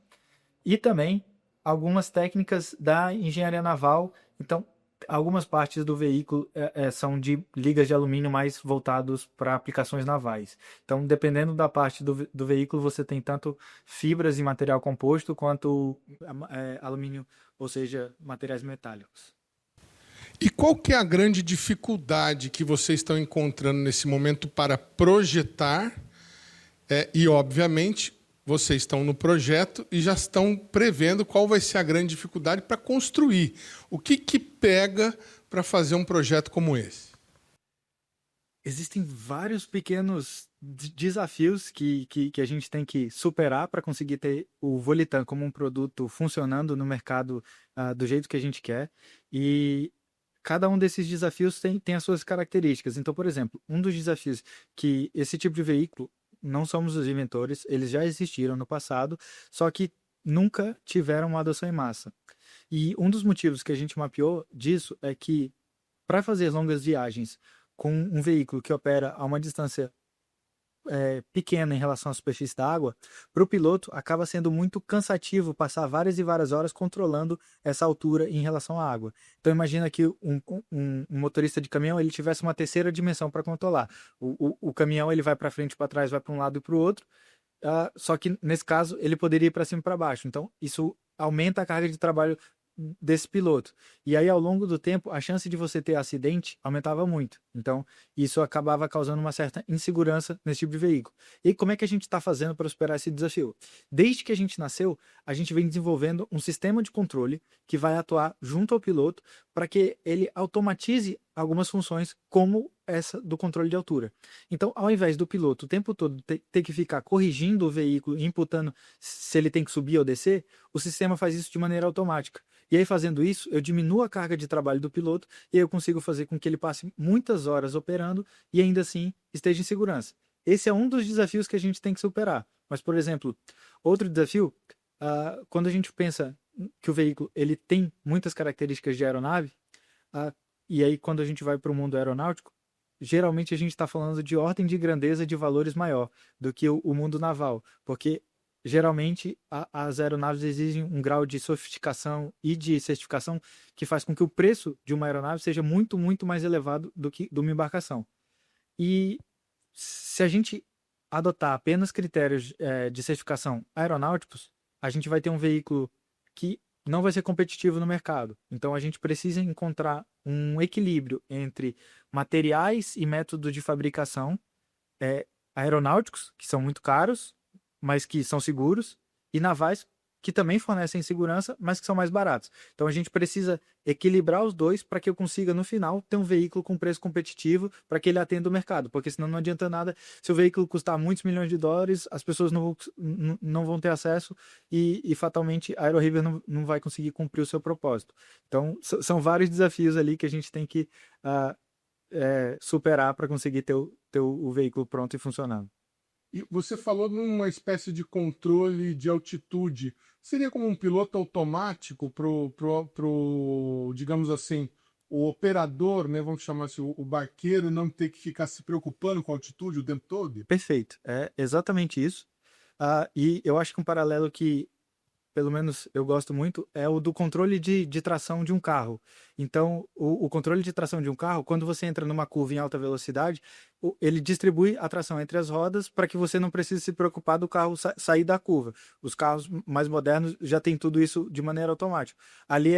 E também algumas técnicas da engenharia naval. Então, algumas partes do veículo são de ligas de alumínio mais voltados para aplicações navais. Então, dependendo da parte do veículo, você tem tanto fibras e material composto, quanto alumínio, ou seja, materiais metálicos. E qual que é a grande dificuldade que vocês estão encontrando nesse momento para projetar? E, obviamente, vocês estão no projeto e já estão prevendo qual vai ser a grande dificuldade para construir. O que pega para fazer um projeto como esse? Existem vários pequenos desafios que a gente tem que superar para conseguir ter o Volitan como um produto funcionando no mercado do jeito que a gente quer. E cada um desses desafios tem as suas características. Então, por exemplo, um dos desafios que esse tipo de veículo não somos os inventores, eles já existiram no passado, só que nunca tiveram uma adoção em massa. E um dos motivos que a gente mapeou disso é que para fazer longas viagens com um veículo que opera a uma distância pequena em relação à superfície da água, para o piloto acaba sendo muito cansativo passar várias e várias horas controlando essa altura em relação à água. Então imagina que um motorista de caminhão ele tivesse uma terceira dimensão para controlar. O caminhão ele vai para frente, para trás, vai para um lado e para o outro. Só que nesse caso ele poderia ir para cima e para baixo. Então isso aumenta a carga de trabalho desse piloto. E aí, ao longo do tempo, a chance de você ter acidente aumentava muito. Então, isso acabava causando uma certa insegurança nesse tipo de veículo. E como é que a gente está fazendo para superar esse desafio? Desde que a gente nasceu, a gente vem desenvolvendo um sistema de controle que vai atuar junto ao piloto para que ele automatize algumas funções, como essa do controle de altura. Então, ao invés do piloto o tempo todo ter que ficar corrigindo o veículo, imputando se ele tem que subir ou descer, o sistema faz isso de maneira automática. E aí, fazendo isso, eu diminuo a carga de trabalho do piloto e eu consigo fazer com que ele passe muitas horas operando e ainda assim esteja em segurança. Esse é um dos desafios que a gente tem que superar. Mas, por exemplo, outro desafio, quando a gente pensa que o veículo ele tem muitas características de aeronave, e aí quando a gente vai para o mundo aeronáutico, geralmente a gente está falando de ordem de grandeza de valores maior do que o mundo naval, porque geralmente as aeronaves exigem um grau de sofisticação e de certificação que faz com que o preço de uma aeronave seja muito, muito mais elevado do que de uma embarcação. E se a gente adotar apenas critérios de certificação aeronáuticos, a gente vai ter um veículo que não vai ser competitivo no mercado. Então a gente precisa encontrar um equilíbrio entre materiais e métodos de fabricação aeronáuticos, que são muito caros, mas que são seguros, e navais, que também fornecem segurança, mas que são mais baratos. Então a gente precisa equilibrar os dois para que eu consiga, no final, ter um veículo com preço competitivo para que ele atenda o mercado, porque senão não adianta nada se o veículo custar muitos milhões de dólares, as pessoas não vão ter acesso e fatalmente a AeroRiver não vai conseguir cumprir o seu propósito. Então são vários desafios ali que a gente tem que superar para conseguir ter o veículo pronto e funcionando. E você falou numa espécie de controle de altitude. Seria como um piloto automático pro, digamos assim, o operador, né, vamos chamar assim, o barqueiro, não ter que ficar se preocupando com a altitude o tempo todo? Perfeito, é exatamente isso. E eu acho que um paralelo que, pelo menos eu gosto muito, é o do controle de tração de um carro. Então, o controle de tração de um carro, quando você entra numa curva em alta velocidade, ele distribui a tração entre as rodas para que você não precise se preocupar do carro sair da curva. Os carros mais modernos já têm tudo isso de maneira automática. Ali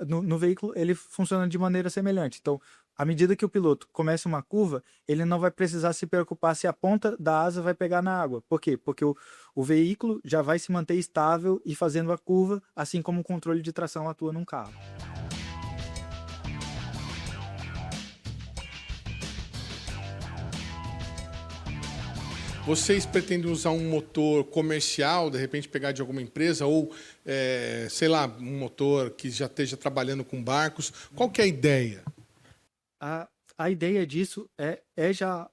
no veículo, ele funciona de maneira semelhante. Então, à medida que o piloto começa uma curva, ele não vai precisar se preocupar se a ponta da asa vai pegar na água. Por quê? Porque o veículo já vai se manter estável e fazendo a curva, assim como o controle de tração atua num carro. Vocês pretendem usar um motor comercial, de repente pegar de alguma empresa, ou, sei lá, um motor que já esteja trabalhando com barcos? Qual que é a ideia? A ideia disso é já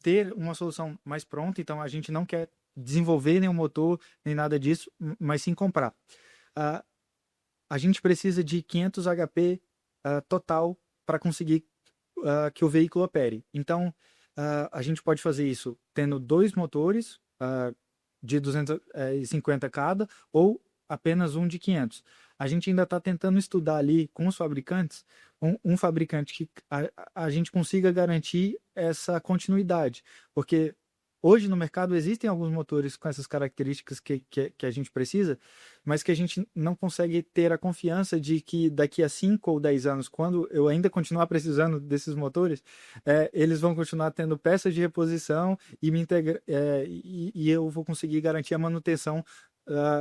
ter uma solução mais pronta, então a gente não quer desenvolver nenhum motor, nem nada disso, mas sim comprar. A gente precisa de 500 HP total para conseguir que o veículo opere. Então, a gente pode fazer isso tendo 2 motores de 250 cada, ou apenas um de 500. A gente ainda está tentando estudar ali com os fabricantes, um fabricante que a gente consiga garantir essa continuidade, porque hoje no mercado existem alguns motores com essas características que a gente precisa, mas que a gente não consegue ter a confiança de que daqui a 5 ou 10 anos, quando eu ainda continuar precisando desses motores, eles vão continuar tendo peças de reposição e eu vou conseguir garantir a manutenção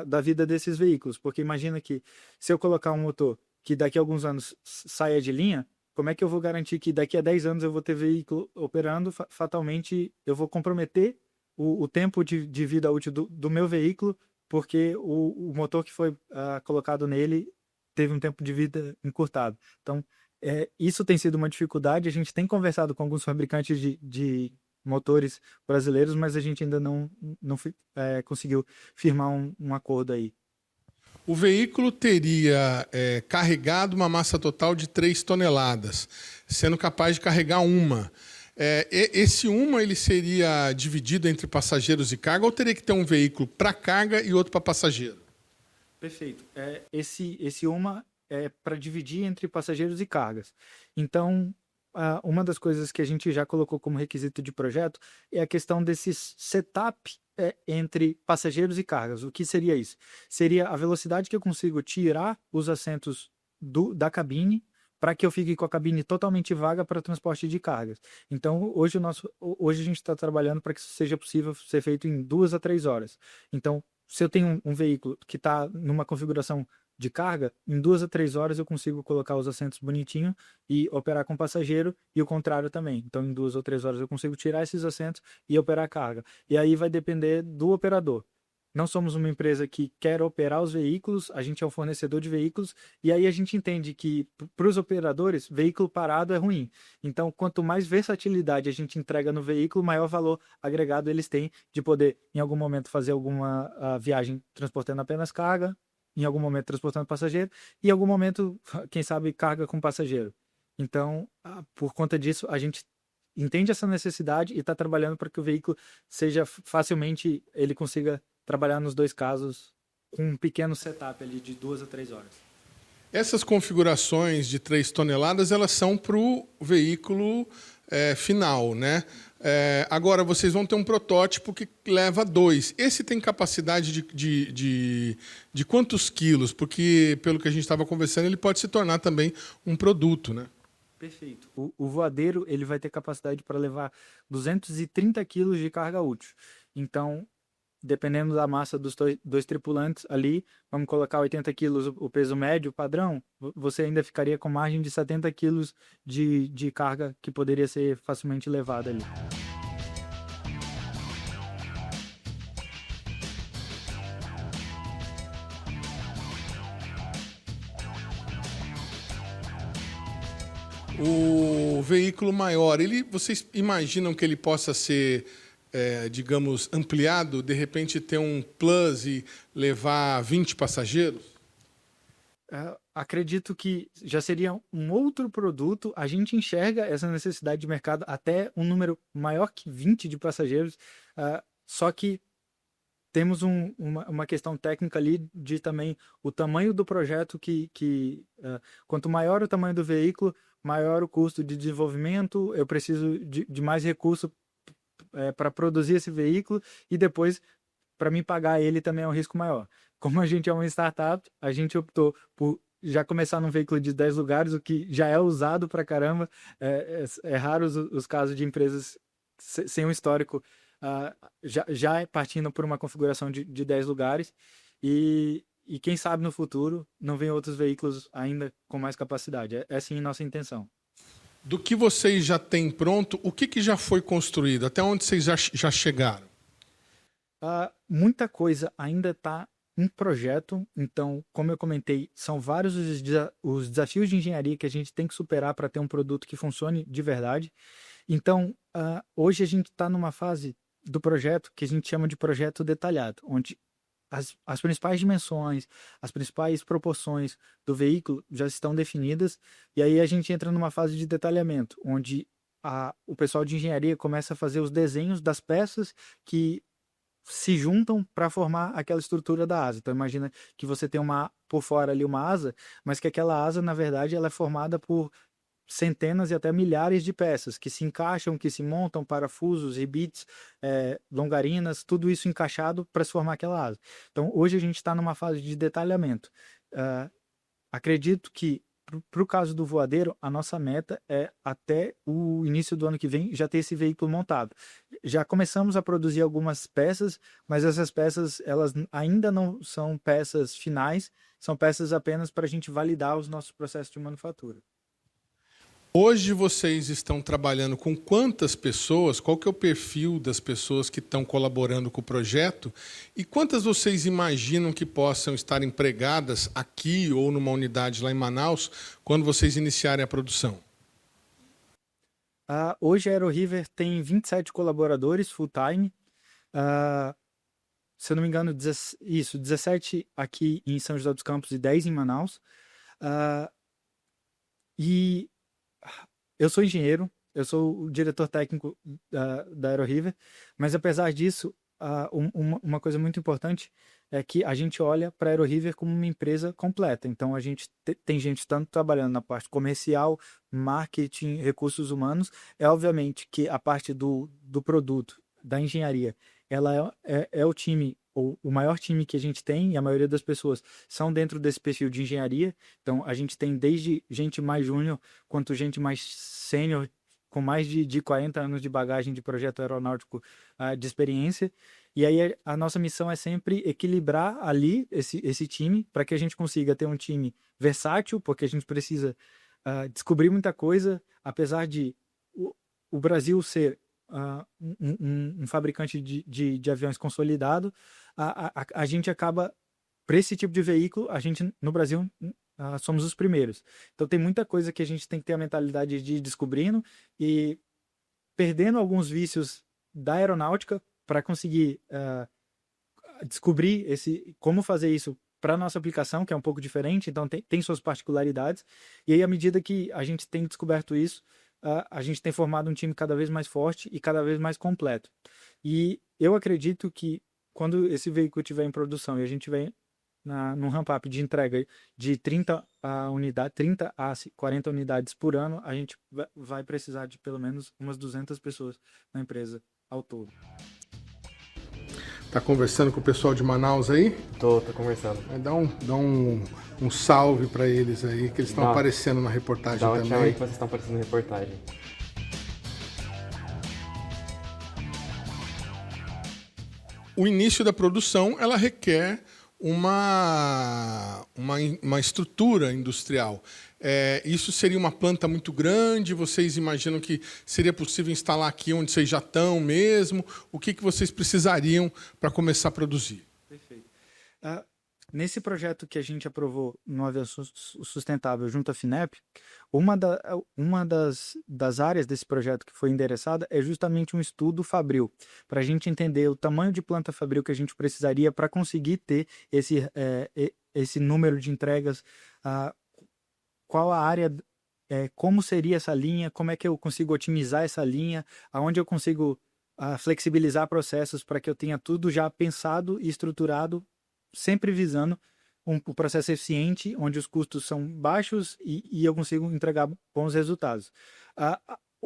da vida desses veículos. Porque imagina que se eu colocar um motor que daqui a alguns anos saia de linha, como é que eu vou garantir que daqui a 10 anos eu vou ter veículo operando? Fatalmente, eu vou comprometer o tempo de vida útil do meu veículo, porque o motor que foi colocado nele teve um tempo de vida encurtado. Então, isso tem sido uma dificuldade. A gente tem conversado com alguns fabricantes de motores brasileiros, mas a gente ainda não conseguiu firmar um acordo aí. O veículo teria carregado uma massa total de 3 toneladas, sendo capaz de carregar uma. Esse uma ele seria dividido entre passageiros e carga, ou teria que ter um veículo para carga e outro para passageiro? Perfeito. Esse uma é para dividir entre passageiros e cargas. Então, uma das coisas que a gente já colocou como requisito de projeto é a questão desse setup entre passageiros e cargas. O que seria isso? Seria a velocidade que eu consigo tirar os assentos da cabine para que eu fique com a cabine totalmente vaga para transporte de cargas. Então, hoje a gente está trabalhando para que isso seja possível ser feito em 2 a 3 horas. Então, se eu tenho um veículo que está numa configuração de carga, em 2 a 3 horas eu consigo colocar os assentos bonitinho e operar com passageiro, e o contrário também. Então, em 2 ou 3 horas eu consigo tirar esses assentos e operar a carga. E aí vai depender do operador. Não somos uma empresa que quer operar os veículos, a gente é um fornecedor de veículos, e aí a gente entende que, para os operadores, veículo parado é ruim. Então, quanto mais versatilidade a gente entrega no veículo, maior valor agregado eles têm de poder, em algum momento, fazer alguma viagem transportando apenas carga, em algum momento transportando passageiro, e em algum momento, quem sabe, carga com passageiro. Então, por conta disso, a gente entende essa necessidade e está trabalhando para que o veículo seja facilmente, ele consiga trabalhar nos 2 casos com um pequeno setup ali de 2 a 3 horas. Essas configurações de 3 toneladas, elas são para o veículo final, né? Agora, vocês vão ter um protótipo que leva 2. Esse tem capacidade de quantos quilos? Porque, pelo que a gente estava conversando, ele pode se tornar também um produto, né? Perfeito. O voadeiro ele vai ter capacidade para levar 230 quilos de carga útil. Então, dependendo da massa dos 2 tripulantes ali, vamos colocar 80 quilos o peso médio padrão, você ainda ficaria com margem de 70 quilos de carga que poderia ser facilmente levada ali. O veículo maior, vocês imaginam que ele possa ser, digamos, ampliado, de repente ter um plus e levar 20 passageiros? Acredito que já seria um outro produto. A gente enxerga essa necessidade de mercado até um número maior que 20 de passageiros, só que temos uma questão técnica ali de também o tamanho do projeto, quanto maior o tamanho do veículo, maior o custo de desenvolvimento, eu preciso de mais recurso para produzir esse veículo, e depois, para mim pagar ele também é um risco maior. Como a gente é uma startup, a gente optou por já começar num veículo de 10 lugares, o que já é usado para caramba. É raro os casos de empresas sem um histórico já partindo por uma configuração de 10 lugares, e quem sabe no futuro não vem outros veículos ainda com mais capacidade. É sim nossa intenção. Do que vocês já têm pronto, o que já foi construído? Até onde vocês já chegaram? Muita coisa ainda está em projeto. Então, como eu comentei, são vários os desafios de engenharia que a gente tem que superar para ter um produto que funcione de verdade. Então, hoje a gente está numa fase do projeto que a gente chama de projeto detalhado, onde as principais dimensões, as principais proporções do veículo já estão definidas, e aí a gente entra numa fase de detalhamento, onde o pessoal de engenharia começa a fazer os desenhos das peças que se juntam para formar aquela estrutura da asa. Então imagina que você tem por fora ali uma asa, mas que aquela asa, na verdade, ela é formada por centenas e até milhares de peças que se encaixam, que se montam, parafusos, ribetes, longarinas, tudo isso encaixado para se formar aquela asa. Então, hoje a gente está numa fase de detalhamento. Acredito que, para o caso do voadeiro, a nossa meta é, até o início do ano que vem, já ter esse veículo montado. Já começamos a produzir algumas peças, mas essas peças elas ainda não são peças finais, são peças apenas para a gente validar os nossos processos de manufatura. Hoje vocês estão trabalhando com quantas pessoas? Qual que é o perfil das pessoas que estão colaborando com o projeto? E quantas vocês imaginam que possam estar empregadas aqui ou numa unidade lá em Manaus quando vocês iniciarem a produção? Hoje a AeroRiver tem 27 colaboradores full-time. Se eu não me engano, 17 aqui em São José dos Campos e 10 em Manaus. E eu sou engenheiro, eu sou o diretor técnico da AeroRiver, mas apesar disso, uma coisa muito importante é que a gente olha para a AeroRiver como uma empresa completa. Então, a gente tem gente tanto trabalhando na parte comercial, marketing, recursos humanos. É obviamente que a parte do produto, da engenharia, ela é o time, o maior time que a gente tem, e a maioria das pessoas são dentro desse perfil de engenharia. Então, a gente tem desde gente mais júnior, quanto gente mais sênior, com mais de 40 anos de bagagem de projeto aeronáutico, de experiência. E aí a nossa missão é sempre equilibrar ali esse time, para que a gente consiga ter um time versátil, porque a gente precisa descobrir muita coisa, apesar de o Brasil ser um fabricante de aviões consolidado, a gente acaba, para esse tipo de veículo, a gente no Brasil somos os primeiros. Então tem muita coisa que a gente tem que ter a mentalidade de ir descobrindo e perdendo alguns vícios da aeronáutica para conseguir descobrir como fazer isso para a nossa aplicação, que é um pouco diferente, então tem suas particularidades. E aí, à medida que a gente tem descoberto isso, a gente tem formado um time cada vez mais forte e cada vez mais completo. E eu acredito que quando esse veículo estiver em produção e a gente tiver num ramp-up de entrega de 30 a 40 unidades por ano, a gente vai precisar de pelo menos umas 200 pessoas na empresa ao todo. Tá conversando com o pessoal de Manaus aí? Tô conversando. Dá um salve para eles aí, que eles estão aparecendo na reportagem também. Dá um tchau aí que vocês estão aparecendo na reportagem. O início da produção, ela requer uma estrutura industrial. Isso seria uma planta muito grande? Vocês imaginam que seria possível instalar aqui onde vocês já estão mesmo? O que vocês precisariam para começar a produzir? Perfeito. Nesse projeto que a gente aprovou no Avião Sustentável junto à FINEP, uma das áreas desse projeto que foi endereçada é justamente um estudo fabril, para a gente entender o tamanho de planta fabril que a gente precisaria para conseguir ter esse número de entregas, qual a área, como seria essa linha, como é que eu consigo otimizar essa linha, aonde eu consigo flexibilizar processos para que eu tenha tudo já pensado e estruturado, sempre visando um processo eficiente, onde os custos são baixos e eu consigo entregar bons resultados.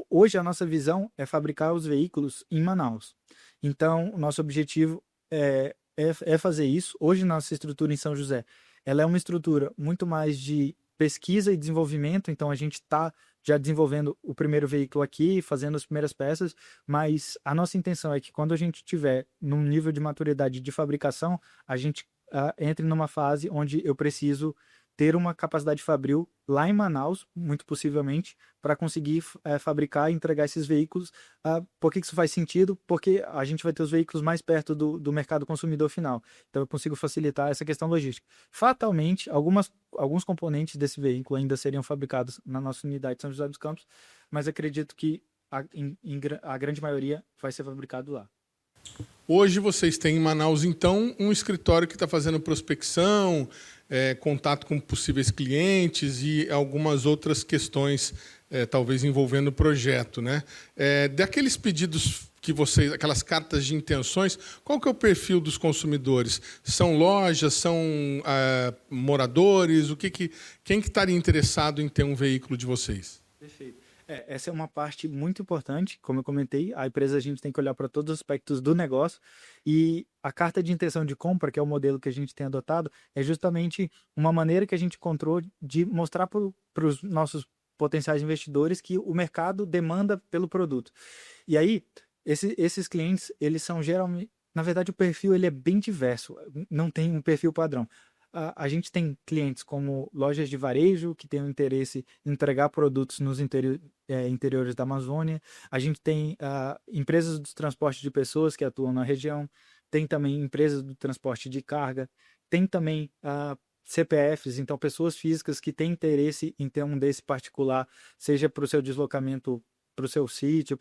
Hoje a nossa visão é fabricar os veículos em Manaus. Então, o nosso objetivo é fazer isso. Hoje, nossa estrutura em São José, ela é uma estrutura muito mais de pesquisa e desenvolvimento, então a gente está já desenvolvendo o primeiro veículo aqui, fazendo as primeiras peças, mas a nossa intenção é que quando a gente tiver num nível de maturidade de fabricação, a gente entre numa fase onde eu preciso ter uma capacidade fabril lá em Manaus, muito possivelmente, para conseguir fabricar e entregar esses veículos. Por que isso faz sentido? Porque a gente vai ter os veículos mais perto do mercado consumidor final. Então eu consigo facilitar essa questão logística. Fatalmente, alguns componentes desse veículo ainda seriam fabricados na nossa unidade de São José dos Campos, mas acredito que a grande maioria vai ser fabricado lá. Hoje vocês têm em Manaus, então, um escritório que está fazendo prospecção, contato com possíveis clientes e algumas outras questões, talvez envolvendo o projeto, né? Daqueles pedidos que vocês, aquelas cartas de intenções, qual que é o perfil dos consumidores? São lojas, são moradores? Quem que estaria interessado em ter um veículo de vocês? Perfeito. Essa é uma parte muito importante, como eu comentei, a empresa a gente tem que olhar para todos os aspectos do negócio e a carta de intenção de compra, que é o modelo que a gente tem adotado, é justamente uma maneira que a gente encontrou de mostrar para os nossos potenciais investidores que o mercado demanda pelo produto. E aí, esses clientes, eles são geralmente, na verdade o perfil ele é bem diverso, não tem um perfil padrão. A gente tem clientes como lojas de varejo, que têm o interesse em entregar produtos nos interiores da Amazônia. A gente tem empresas de transporte de pessoas que atuam na região. Tem também empresas de transporte de carga. Tem também CPFs, então pessoas físicas que têm interesse em ter um desse particular, seja para o seu deslocamento o seu sítio,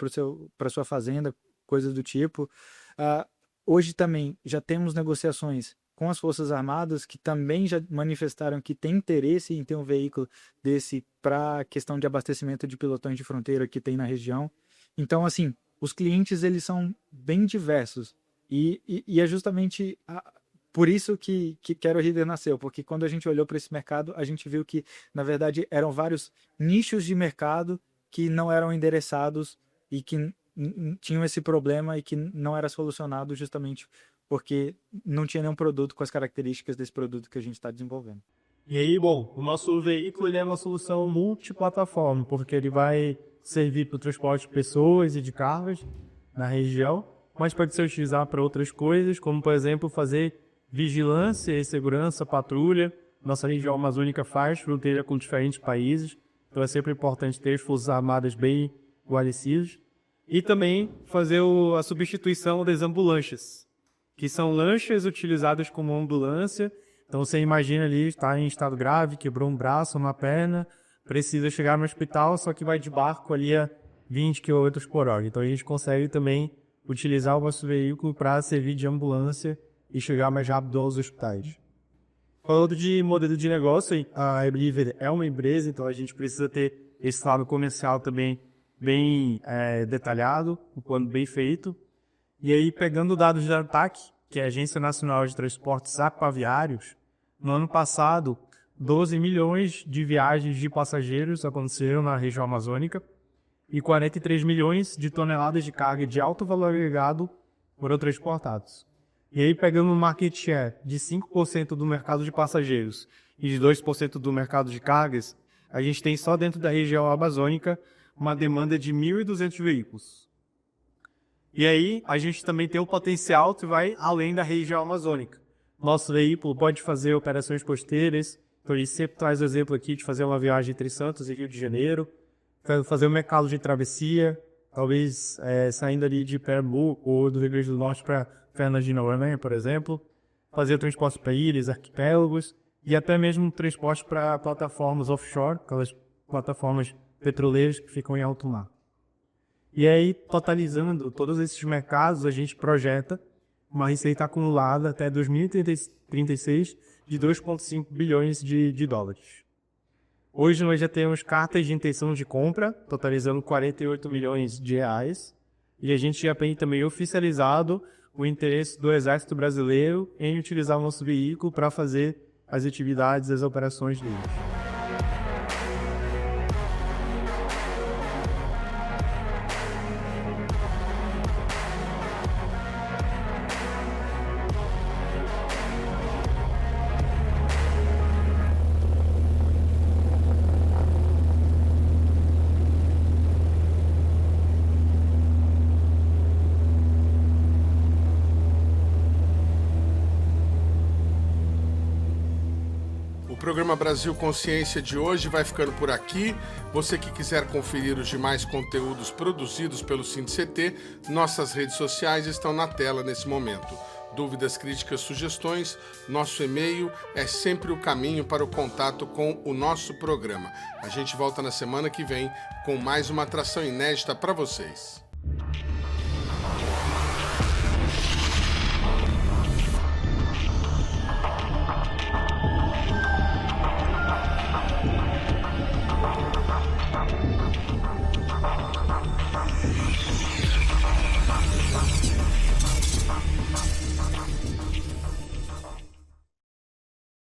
para sua fazenda, coisas do tipo. Hoje também já temos negociações com as Forças Armadas, que também já manifestaram que tem interesse em ter um veículo desse para a questão de abastecimento de pelotões de fronteira que tem na região. Então, assim, os clientes, eles são bem diversos. E é justamente por isso que Quero Líder nasceu, porque quando a gente olhou para esse mercado, a gente viu que, na verdade, eram vários nichos de mercado que não eram endereçados e que tinham esse problema e que não era solucionado justamente porque não tinha nenhum produto com as características desse produto que a gente está desenvolvendo. E aí, bom, o nosso veículo ele é uma solução multiplataforma, porque ele vai servir para o transporte de pessoas e de cargas na região, mas pode ser utilizado para outras coisas, como, por exemplo, fazer vigilância e segurança, patrulha. Nossa região amazônica faz fronteira com diferentes países, então é sempre importante ter as Forças Armadas bem guarnecidas. E também fazer a substituição das ambulâncias, que são lanchas utilizadas como ambulância. Então você imagina ali, está em estado grave, quebrou um braço, uma perna, precisa chegar no hospital, só que vai de barco ali a 20 km por hora. Então a gente consegue também utilizar o nosso veículo para servir de ambulância e chegar mais rápido aos hospitais. Falando de modelo de negócio, a Airliver é uma empresa, então a gente precisa ter esse lado comercial também bem detalhado, um plano bem feito. E aí, pegando dados da ANTAQ, que é a Agência Nacional de Transportes Aquaviários, no ano passado, 12 milhões de viagens de passageiros aconteceram na região amazônica e 43 milhões de toneladas de carga de alto valor agregado foram transportados. E aí, pegando um market share de 5% do mercado de passageiros e de 2% do mercado de cargas, a gente tem só dentro da região amazônica uma demanda de 1.200 veículos. E aí, a gente também tem um potencial que vai além da região amazônica. Nosso veículo pode fazer operações costeiras, então a gente sempre traz o exemplo aqui de fazer uma viagem entre Santos e Rio de Janeiro, fazer um mercado de travessia, talvez saindo ali de Pernambuco ou do Rio Grande do Norte para Fernando de Noronha, por exemplo, fazer transporte para ilhas, arquipélagos e até mesmo transporte para plataformas offshore, aquelas plataformas petroleiras que ficam em alto mar. E aí, totalizando todos esses mercados, a gente projeta uma receita acumulada até 2036 de 2,5 bilhões de dólares. Hoje nós já temos cartas de intenção de compra, totalizando 48 milhões de reais, e a gente já tem também oficializado o interesse do Exército Brasileiro em utilizar o nosso veículo para fazer as atividades, as operações deles. O programa Brasil Consciência de hoje vai ficando por aqui. Você que quiser conferir os demais conteúdos produzidos pelo SINDCT, nossas redes sociais estão na tela nesse momento. Dúvidas, críticas, sugestões, nosso e-mail é sempre o caminho para o contato com o nosso programa. A gente volta na semana que vem com mais uma atração inédita para vocês.